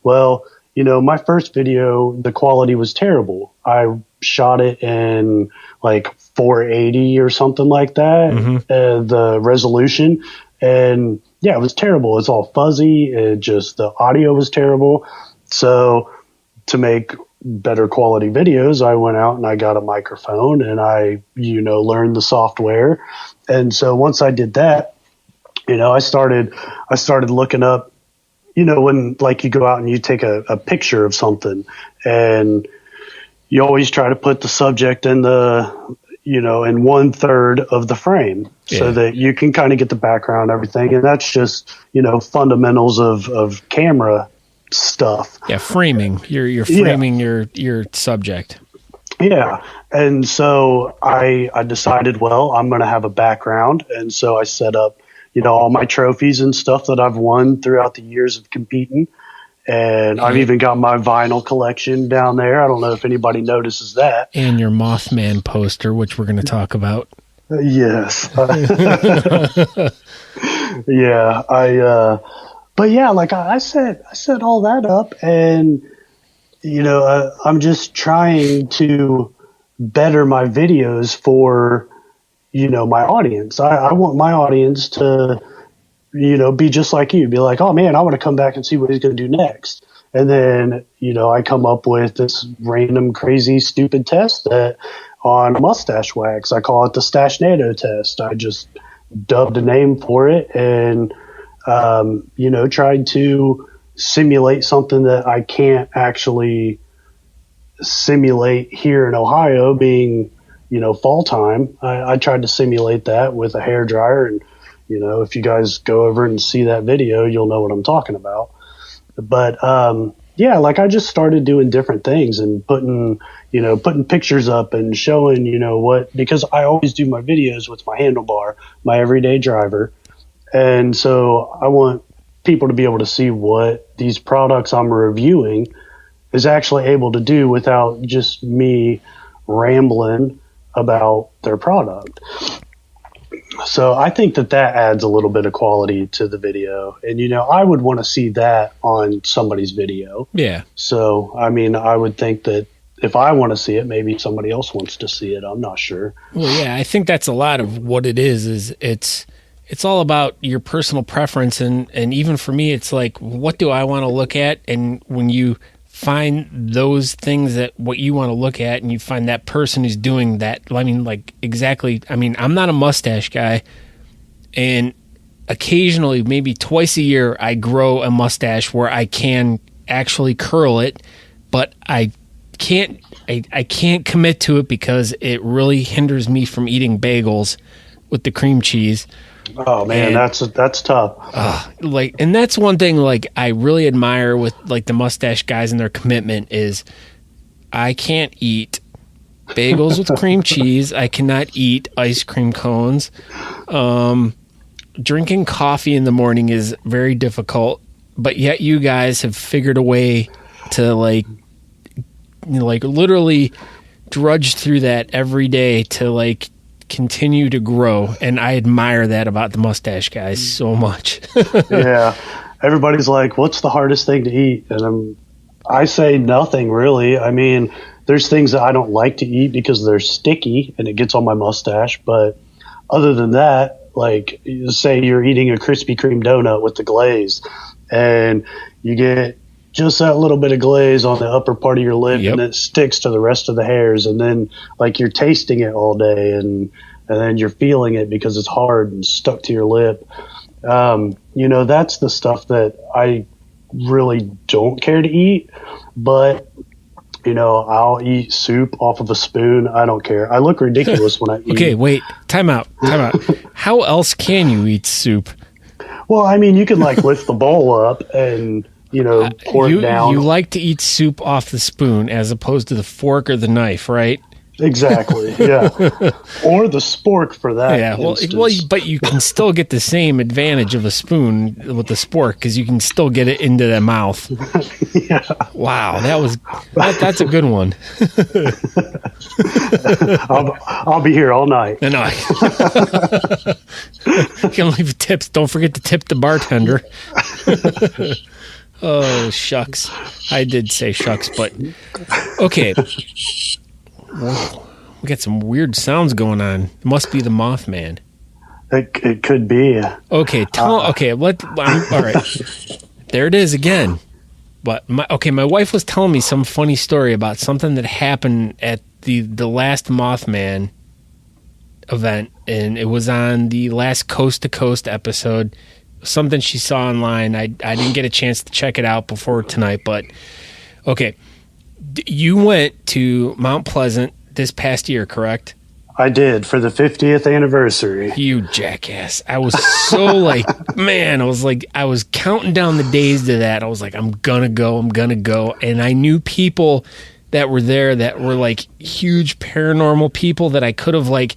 Well, my first video, the quality was terrible. I shot it in like 480 or something like that, the resolution. And yeah, it was terrible. It's all fuzzy. The audio was terrible. So to make better quality videos, I went out and I got a microphone and I, learned the software. And so once I did that, I started looking up when like you go out and you take a picture of something, and you always try to put the subject in in 1/3 of the frame so that you can kind of get the background and everything. And that's just, fundamentals of camera stuff. Yeah. Framing. You're framing your subject. Yeah. And so I decided, well, I'm going to have a background. And so I set up, all my trophies and stuff that I've won throughout the years of competing. And I've even got my vinyl collection down there. I don't know if anybody notices that. And your Mothman poster, which we're going to talk about. Yes. Yeah. But yeah, like I set all that up, and, I'm just trying to better my videos for, my audience. I want my audience to, be just like you, be like, oh man, I want to come back and see what he's going to do next. And then, I come up with this random, crazy, stupid test on mustache wax. I call it the Stache NATO test. I just dubbed a name for it and, tried to simulate something that I can't actually simulate here in Ohio, being, fall time. I tried to simulate that with a hairdryer, and, if you guys go over and see that video, you'll know what I'm talking about. But, like I just started doing different things and putting pictures up and showing, because I always do my videos with my handlebar, my everyday driver. And so I want people to be able to see what these products I'm reviewing is actually able to do without just me rambling about their product. So I think that adds a little bit of quality to the video. And, I would want to see that on somebody's video. Yeah. So, I mean, I would think that if I want to see it, maybe somebody else wants to see it. I'm not sure. Well, yeah, I think that's a lot of what it is it's all about your personal preference. And even for me, it's like, what do I want to look at? And when you find those things that what you want to look at, and you find that person who's doing that, I mean, like, exactly. I mean, I'm not a mustache guy, and occasionally, maybe twice a year, I grow a mustache where I can actually curl it, but I can't commit to it because it really hinders me from eating bagels with the cream cheese. Oh man, and that's tough. And that's one thing like I really admire with like the mustache guys and their commitment is I can't eat bagels with cream cheese. I cannot eat ice cream cones. Drinking coffee in the morning is very difficult, but yet you guys have figured a way to like literally drudge through that every day to like continue to grow, and I admire that about the mustache guys so much. Yeah, everybody's like, what's the hardest thing to eat? And I say nothing really. I mean, there's things that I don't like to eat because they're sticky and it gets on my mustache, but other than that, like say you're eating a Krispy Kreme donut with the glaze and you get just that little bit of glaze on the upper part of your lip, and it sticks to the rest of the hairs, and then like you're tasting it all day, and then you're feeling it because it's hard and stuck to your lip. That's the stuff that I really don't care to eat, but I'll eat soup off of a spoon. I don't care. I look ridiculous when I eat. Okay, wait, time out. How else can you eat soup? Well, I mean, you can like lift the bowl up and pour it down. You like to eat soup off the spoon as opposed to the fork or the knife, right? Exactly, yeah. Or the spork for that. Yeah, well, but you can still get the same advantage of a spoon with the spork because you can still get it into the mouth. Yeah. Wow, that's a good one. I'll be here all night. No. You can leave tips. Don't forget to tip the bartender. Oh, shucks. I did say shucks, but okay. We got some weird sounds going on. It must be the Mothman. It could be. Okay, all right. There it is again. But my wife was telling me some funny story about something that happened at the last Mothman event, and it was on the last Coast to Coast episode. something she saw online. I didn't get a chance to check it out before tonight, but okay. You went to Mount Pleasant this past year, correct? I did, for the 50th anniversary. You jackass. I was so like, man, I was counting down the days to that. I was like, I'm gonna go. And I knew people that were there that were like huge paranormal people that I could have like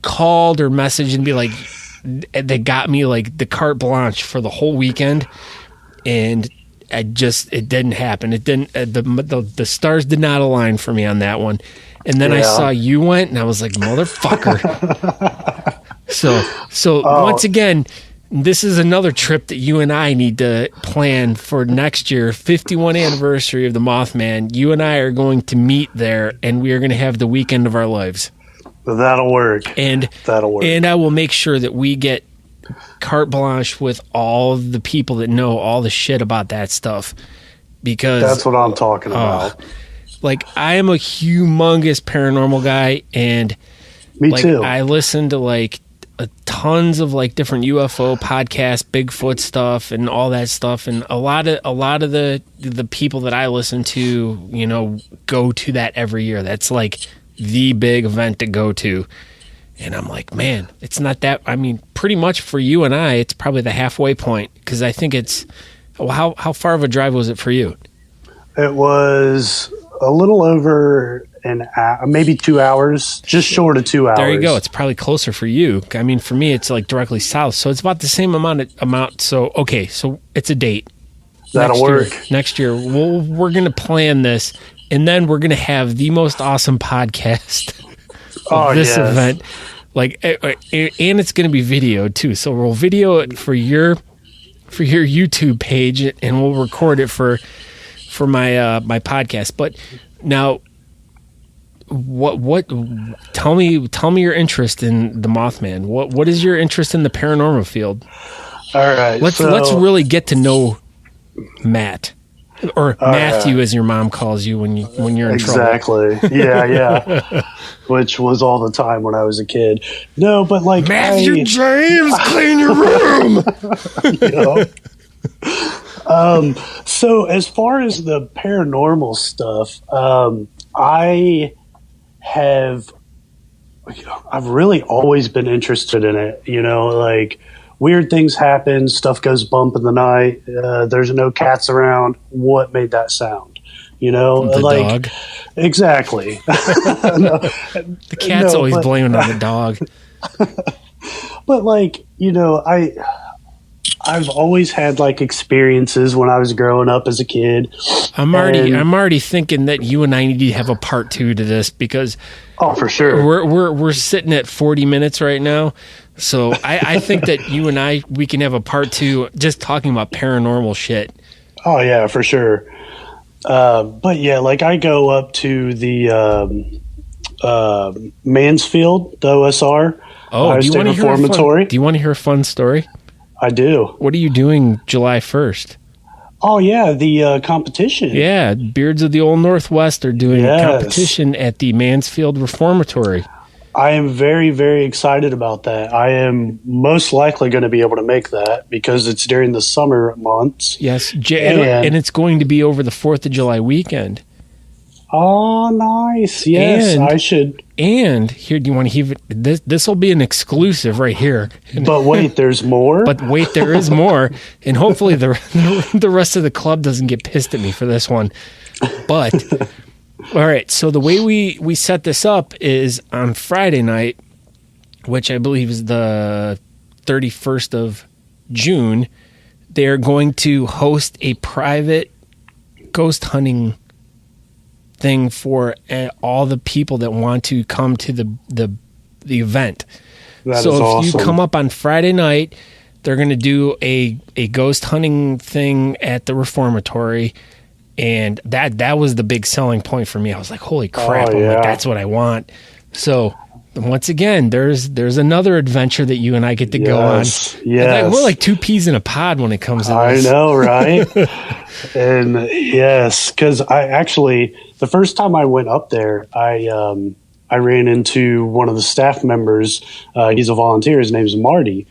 called or messaged and be like, they got me like the carte blanche for the whole weekend. And it didn't happen. It didn't, the stars did not align for me on that one. And then I saw you went, and I was like, motherfucker. So once again, this is another trip that you and I need to plan for next year, 51 anniversary of the Mothman. You and I are going to meet there, and we are going to have the weekend of our lives. That'll work. And I will make sure that we get carte blanche with all the people that know all the shit about that stuff, because that's what I'm talking about. Like, I am a humongous paranormal guy, and me too. I listen to like tons of like different UFO podcasts, Bigfoot stuff, and all that stuff. And a lot of the people that I listen to, you know, go to that every year. That's like the big event to go to. And I'm like, man, it's not that. I mean, pretty much for you and I, it's probably the halfway point, because I think it's. Well, how far of a drive was it for you? It was a little over maybe 2 hours, just short of 2 hours. There you go. It's probably closer for you. I mean, for me, it's like directly south, so it's about the same amount. So okay, so it's a date. That'll work. Next year, we're going to plan this, and then we're going to have the most awesome podcast of this event. Like, and it's going to be video too. So we'll video it for your YouTube page, and we'll record it for my podcast. But now, what tell me your interest in the Mothman. What is your interest in the paranormal field? All right, let's really get to know Matt, or Matthew, as your mom calls you when you're in trouble. Exactly. Yeah. Which was all the time when I was a kid. No, but like Matthew James, clean your room. So as far as the paranormal stuff, I've really always been interested in it. You know, like, weird things happen, stuff goes bump in the night. There's no cats around. What made that sound? You know, the dog. Exactly. The cat's always blaming on the dog. But like, you know, I've always had like experiences when I was growing up as a kid. I'm already thinking that you and I need to have a part 2 to this, because for sure we're sitting at 40 minutes right now. So I think that you and we can have a part 2 just talking about paranormal shit. Oh yeah, for sure. But yeah, like, I go up to the Mansfield, the OSR. Oh, State Reformatory. Do you want to hear a fun story? I do. What are you doing July 1st? Oh, yeah, the competition. Yeah, Beards of the Old Northwest are doing a competition at the Mansfield Reformatory. I am very, very excited about that. I am most likely going to be able to make that, because it's during the summer months. Yes, and it's going to be over the 4th of July weekend. Oh, nice. Yes, I should. And here, do you want to hear this? This will be an exclusive right here. But wait, there's more? But wait, there is more. And hopefully the rest of the club doesn't get pissed at me for this one. But, all right, so the way we set this up is on Friday night, which I believe is the 31st of June, they're going to host a private ghost hunting thing for all the people that want to come to the event. That so is if awesome. You come up on Friday night, they're going to do a ghost hunting thing at the Reformatory, and that was the big selling point for me. I was like, holy crap, I'm like, that's what I want. So once again, there's another adventure that you and I get to go on. Yes. We're like 2 peas in a pod when it comes to this. I know, right? And yes, because the first time I went up there, I ran into one of the staff members. He's a volunteer. His name's Marty.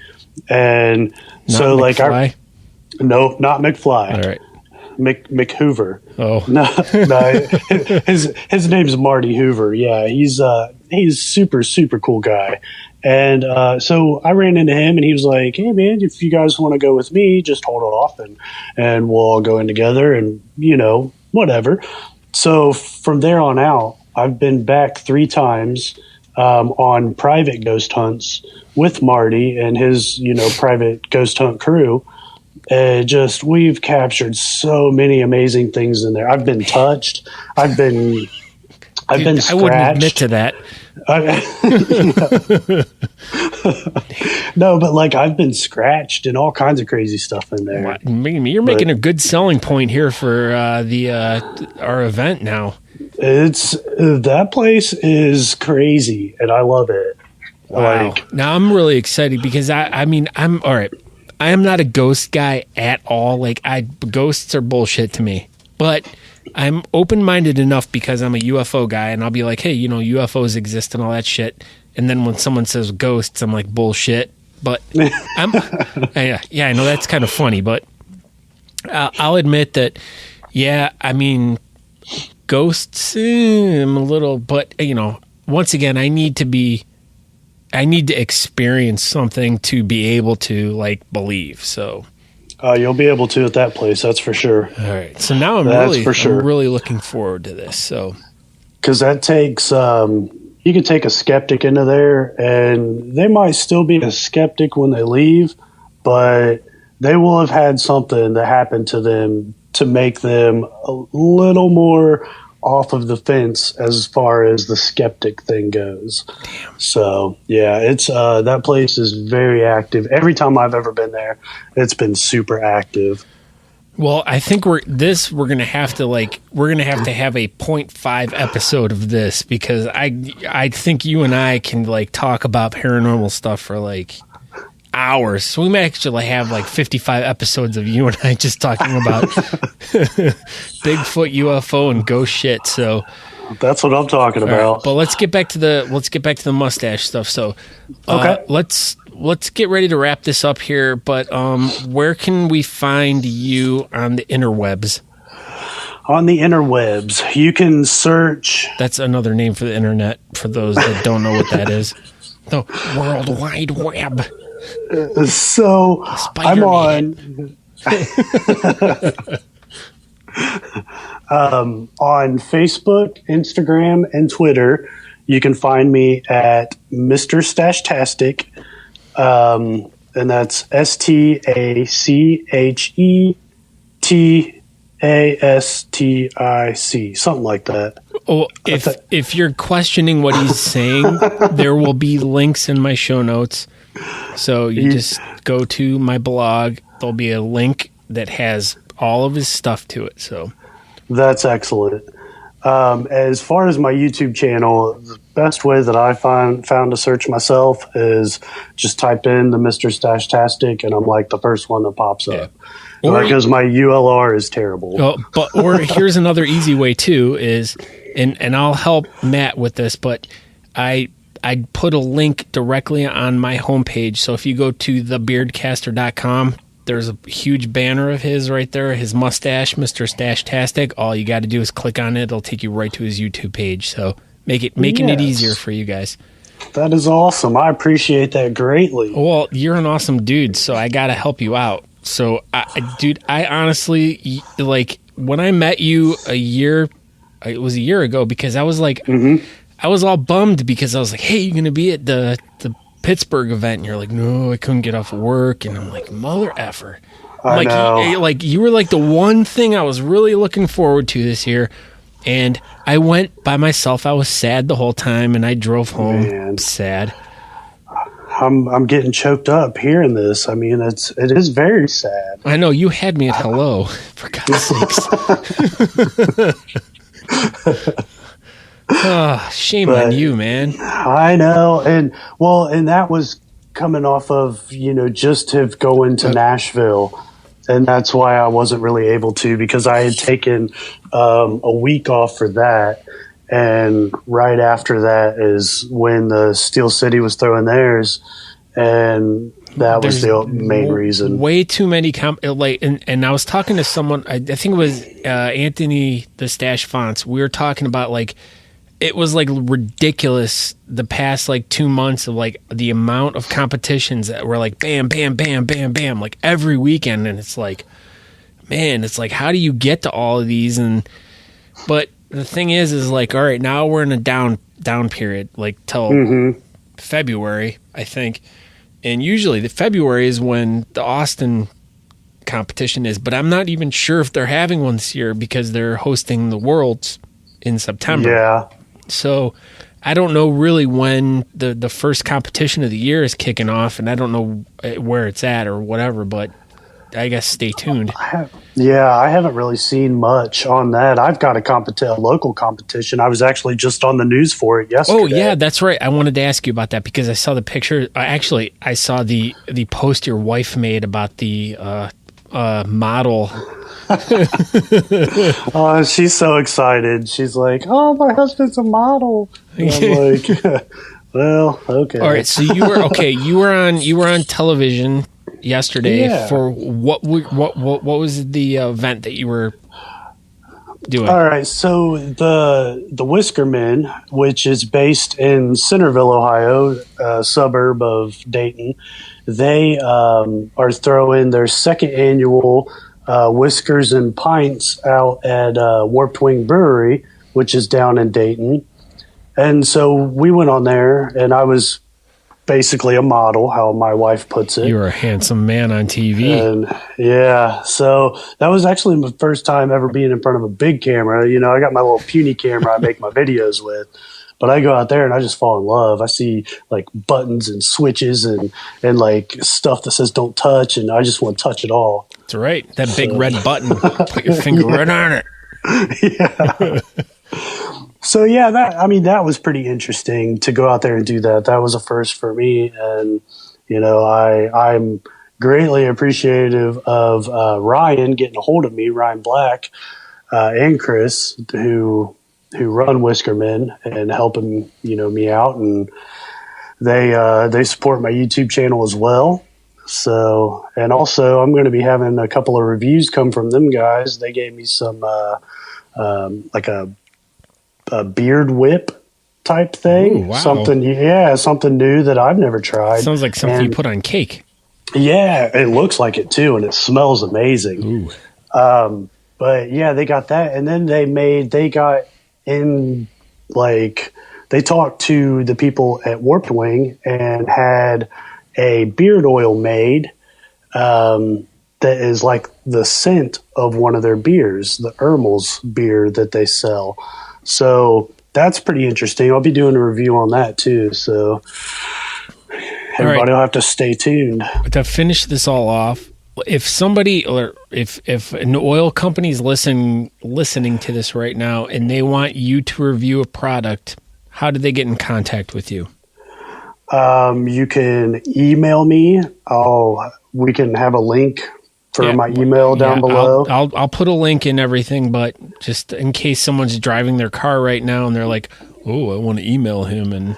And Not so like McFly? no, not McFly. All right. McHoover. Oh. No, his name's Marty Hoover. Yeah, he's super, super cool guy. And so I ran into him and he was like, hey man, if you guys want to go with me, just hold off and we'll all go in together and, whatever. So from there on out, I've been back 3 times on private ghost hunts with Marty and his, private ghost hunt crew. We've captured so many amazing things in there. I've been touched. I've been scratched. I wouldn't admit to that. No, but like I've been scratched and all kinds of crazy stuff in there. You're making a good selling point here for our event now. That place is crazy and I love it. Wow. Now I'm really excited because I'm all right. I am not a ghost guy at all. Like ghosts are bullshit to me, but I'm open-minded enough because I'm a UFO guy and I'll be like, hey, UFOs exist and all that shit. And then when someone says ghosts, I'm like, bullshit. But yeah, I know that's kind of funny, but I'll admit that, yeah, ghosts, I'm a little, but once again, I need to experience something to be able to believe. So you'll be able to at that place, that's for sure. All right. So now I'm really looking forward to this. So because that takes you can take a skeptic into there and they might still be a skeptic when they leave, but they will have had something that happened to them to make them a little more off of the fence as far as the skeptic thing goes. Damn. So yeah, it's that place is very active. Every time I've ever been there, it's been super active. Well, I think we're gonna have to have a 0.5 episode of this because I think you and I can talk about paranormal stuff for hours. So we might actually have 55 episodes of you and I just talking about Bigfoot, UFO, and ghost shit. So that's what I'm talking about. Right, but let's get back to the mustache stuff. So okay, let's get ready to wrap this up here. But where can we find you on the interwebs? On the interwebs, you can search. That's another name for the internet. For those that don't know what that is, the World Wide Web. So I'm on on Facebook, Instagram, and Twitter. You can find me at Mr. Stachetastic, and that's STACHETASTIC, something like that. Oh, if you're questioning what he's saying, there will be links in my show notes. So you just go to my blog. There'll be a link that has all of his stuff to it. So that's excellent. As far as my YouTube channel, the best way that I found to search myself is just type in the Mr. Stachetastic, and I'm the first one that pops up. Because my ULR is terrible. Or here's another easy way too is, and I'll help Matt with this, but I put a link directly on my homepage. So if you go to thebeardcaster.com, there's a huge banner of his right there, his mustache, Mr. Stachetastic. All you got to do is click on it. It'll take you right to his YouTube page. So making it easier for you guys. That is awesome. I appreciate that greatly. Well, you're an awesome dude, so I got to help you out. So, I honestly, when I met you it was a year ago, because I was I was all bummed because I was like, hey, you're going to be at the Pittsburgh event. And you're like, no, I couldn't get off of work. And I'm like, mother effer. I know. You were the one thing I was really looking forward to this year. And I went by myself. I was sad the whole time, and I drove home sad. I'm getting choked up hearing this. It is very sad. I know, you had me at hello, for God's sakes. Shame on you, man. I know. And that was coming off of, just going to Nashville. And that's why I wasn't really able to, because I had taken a week off for that. And right after that is when the Steel City was throwing theirs. And That was the main reason. Way too many and I was talking to someone. I think it was Anthony the Stache Fonts. We were talking about like it was like ridiculous the past like 2 months of like the amount of competitions that were like bam, bam, bam, bam, bam, like every weekend, and it's like, man, it's like how do you get to all of these? But the thing is like, all right, now we're in a down period, like till February, I think. And usually the February is when the Austin competition is, but I'm not even sure if they're having one this year because they're hosting the Worlds in September. Yeah. So I don't know really when the first competition of the year is kicking off, and I don't know where it's at or whatever, but I guess stay tuned. I haven't really seen much on that. I've got a local competition. I was actually just on the news for it yesterday. Oh, yeah, that's right. I wanted to ask you about that because I saw the picture. Actually, I saw the post your wife made about the model. Oh, she's so excited. She's like, "Oh, my husband's a model." And I'm like, "Well, okay." All right, so you were on television yesterday for what was the event that you were doing? All right, so the Whiskermen, which is based in Centerville, Ohio, a suburb of Dayton, they are throwing their second annual Whiskers and Pints out at Warped Wing Brewery, which is down in Dayton. And so we went on there, and I was basically a model, how my wife puts it. You were a handsome man on TV. And yeah, so that was actually my first time ever being in front of a big camera. You know, I got my little puny camera I make my videos with, but I go out there and I just fall in love. I see like buttons and switches and like stuff that says don't touch, and I just want to touch it all. That's right. That big red button. Put your finger right on it. Yeah. So yeah, that was pretty interesting to go out there and do that. That was a first for me, and you know, I'm greatly appreciative of Ryan getting a hold of me, Ryan Black, and Chris, who run Whiskermen and helping me out, and they support my YouTube channel as well. So, and also I'm going to be having a couple of reviews come from them guys. They gave me some like a beard whip type thing. Ooh, wow. Something new that I've never tried. Sounds like something you put on cake. Yeah, it looks like it too, and it smells amazing. Ooh. But yeah, they got that, and then they got in, like, they talked to the people at Warped Wing and had a beard oil made that is like the scent of one of their beers, the Ermel's beer that they sell. So that's pretty interesting. I'll be doing a review on that too. So everybody will have to stay tuned. To finish this all off, if somebody or if an oil company is listening to this right now and they want you to review a product, how do they get in contact with you? You can email me. We can have a link for my email down below. I'll put a link in everything, but just in case someone's driving their car right now and they're like, "Oh, I want to email him," and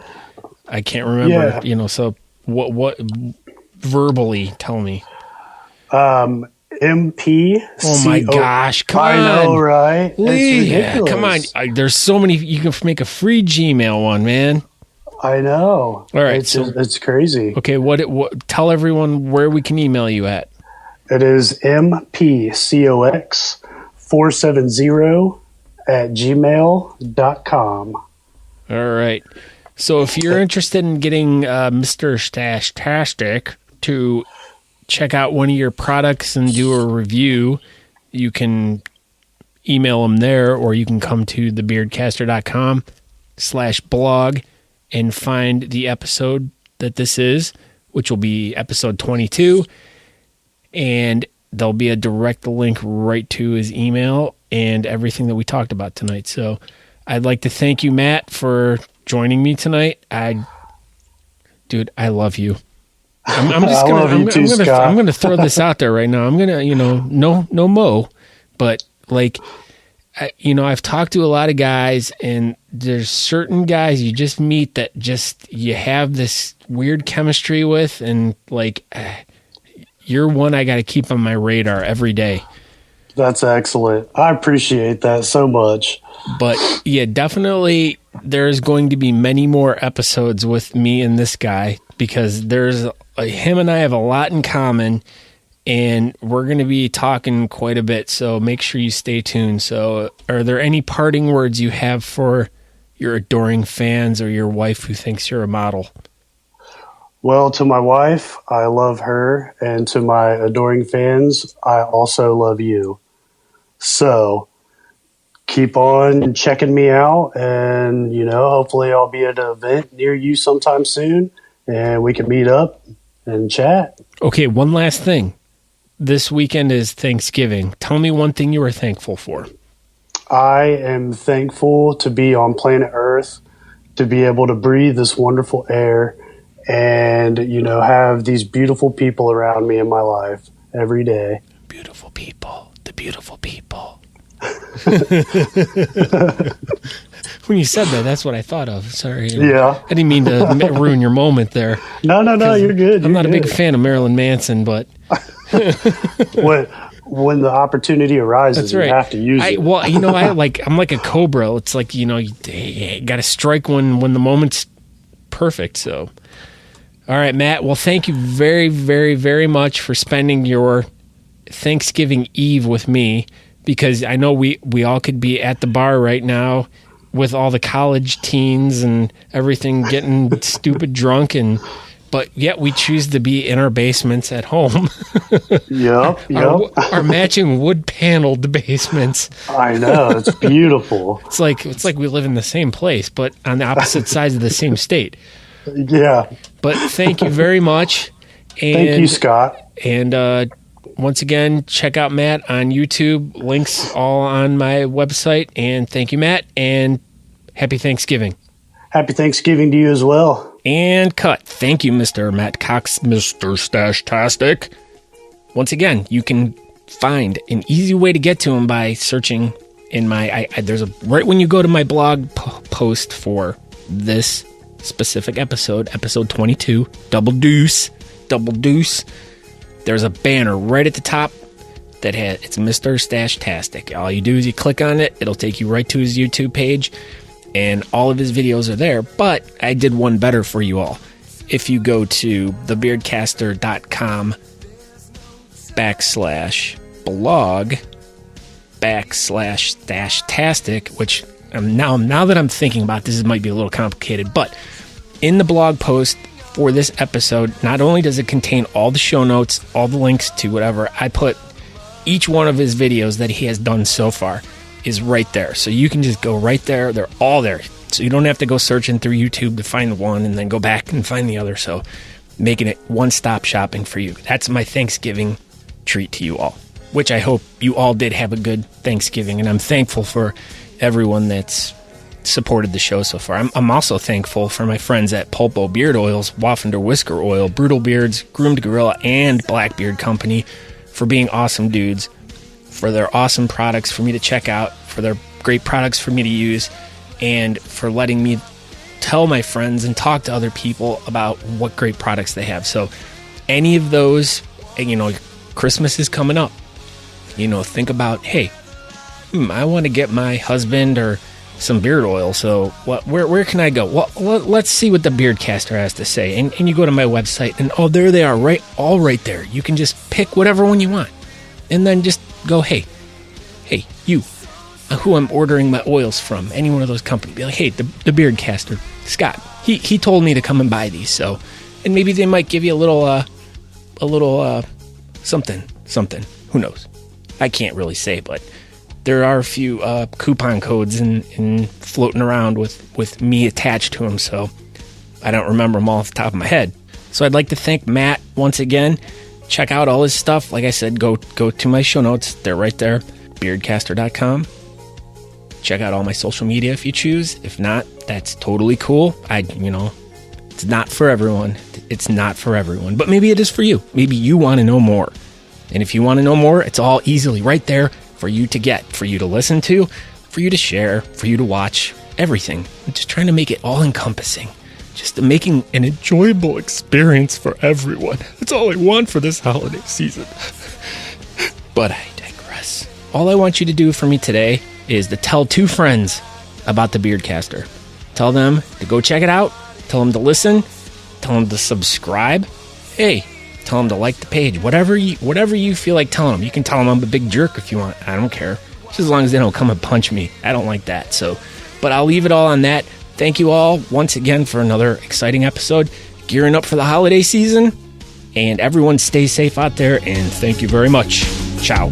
I can't remember. So what? Verbally, tell me. MP. Oh my gosh! Come on. I know, right? It's ridiculous. Come on. There's so many. You can make a free Gmail one, man. I know. All right, it's crazy. Okay, what? Tell everyone where we can email you at. It is mpcox470@gmail.com. All right. So if you're interested in getting Mr. Stachetastic to check out one of your products and do a review, you can email him there, or you can come to thebeardcaster.com/blog and find the episode that this is, which will be episode 22. And there'll be a direct link right to his email and everything that we talked about tonight. So I'd like to thank you, Matt, for joining me tonight. Dude, I love you. I'm gonna throw this out there right now. I'm gonna, no mo, but like, I've talked to a lot of guys, and there's certain guys you just meet that just you have this weird chemistry with, and like you're one I got to keep on my radar every day. That's excellent. I appreciate that so much. But yeah, definitely there's going to be many more episodes with me and this guy, because him and I have a lot in common, and we're going to be talking quite a bit. So make sure you stay tuned. So are there any parting words you have for your adoring fans or your wife who thinks you're a model? Well, to my wife, I love her. And to my adoring fans, I also love you. So keep on checking me out, and, hopefully I'll be at an event near you sometime soon, and we can meet up and chat. Okay, one last thing. This weekend is Thanksgiving. Tell me one thing you are thankful for. I am thankful to be on planet Earth, to be able to breathe this wonderful air, and, have these beautiful people around me in my life every day. Beautiful people. The beautiful people. When you said that, that's what I thought of. Sorry. Yeah. I didn't mean to ruin your moment there. No, you're good. I'm not a big fan of Marilyn Manson, but when the opportunity arises, right. You have to use it. Well, I'm like a cobra. It's like, you got to strike when the moment's perfect. So, all right, Matt. Well, thank you very, very, very much for spending your Thanksgiving Eve with me, because I know we all could be at the bar right now with all the college teens and everything getting stupid drunk, but yet we choose to be in our basements at home. Yep. Our matching wood paneled basements. I know, it's beautiful. It's like we live in the same place, but on the opposite sides of the same state. Yeah. But thank you very much. And, thank you, Scott. And once again, check out Matt on YouTube. Links all on my website. And thank you, Matt. And happy Thanksgiving. Happy Thanksgiving to you as well. And cut. Thank you, Mr. Matt Cox, Mr. Stachetastic. Once again, you can find an easy way to get to him by searching in my... right when you go to my blog post for this specific episode 22, Double Deuce, there's a banner right at the top that it's Mr. Stachetastic. All you do is you click on it. It'll take you right to his YouTube page, and all of his videos are there. But I did one better for you all. If you go to thebeardcaster.com /blog/Stachetastic, which now that I'm thinking about this, it might be a little complicated, but in the blog post for this episode, not only does it contain all the show notes, all the links to whatever, I put each one of his videos that he has done so far is right there. So you can just go right there. They're all there. So you don't have to go searching through YouTube to find one and then go back and find the other. So making it one-stop shopping for you. That's my Thanksgiving treat to you all, which I hope you all did have a good Thanksgiving. And I'm thankful for everyone that's supported the show so far. I'm also thankful for my friends at Pulpo Beard Oils, Waffender Whisker Oil, Brutal Beards, Groomed Gorilla, and Blackbeard Company for being awesome dudes, for their awesome products for me to check out, for their great products for me to use, and for letting me tell my friends and talk to other people about what great products they have. So any of those, Christmas is coming up. Think about, hey, I want to get my husband or some beard oil. So where can I go? Well, let's see what the Beardcaster has to say. And you go to my website, and there they are, right there. You can just pick whatever one you want, and then just go, hey, you, who I'm ordering my oils from, any one of those companies. Be like, hey, the Beardcaster, Scott. He told me to come and buy these. So, and maybe they might give you a little something. Who knows? I can't really say, but there are a few coupon codes in floating around with me attached to them, so I don't remember them all off the top of my head. So I'd like to thank Matt once again. Check out all his stuff. Like I said, go to my show notes. They're right there, beardcaster.com. Check out all my social media if you choose. If not, that's totally cool. It's not for everyone. It's not for everyone, but maybe it is for you. Maybe you want to know more. And if you want to know more, it's all easily right there for you to get, for you to listen to, for you to share, for you to watch, everything. I'm just trying to make it all encompassing. Just making an enjoyable experience for everyone. That's all I want for this holiday season. But I digress. All I want you to do for me today is to tell 2 friends about the Beardcaster. Tell them to go check it out. Tell them to listen. Tell them to subscribe. Hey, tell them to like the page. Whatever you feel like telling them. You can tell them I'm a big jerk if you want. I don't care. Just as long as they don't come and punch me. I don't like that. But I'll leave it all on that. Thank you all once again for another exciting episode. Gearing up for the holiday season. And everyone stay safe out there. And thank you very much. Ciao.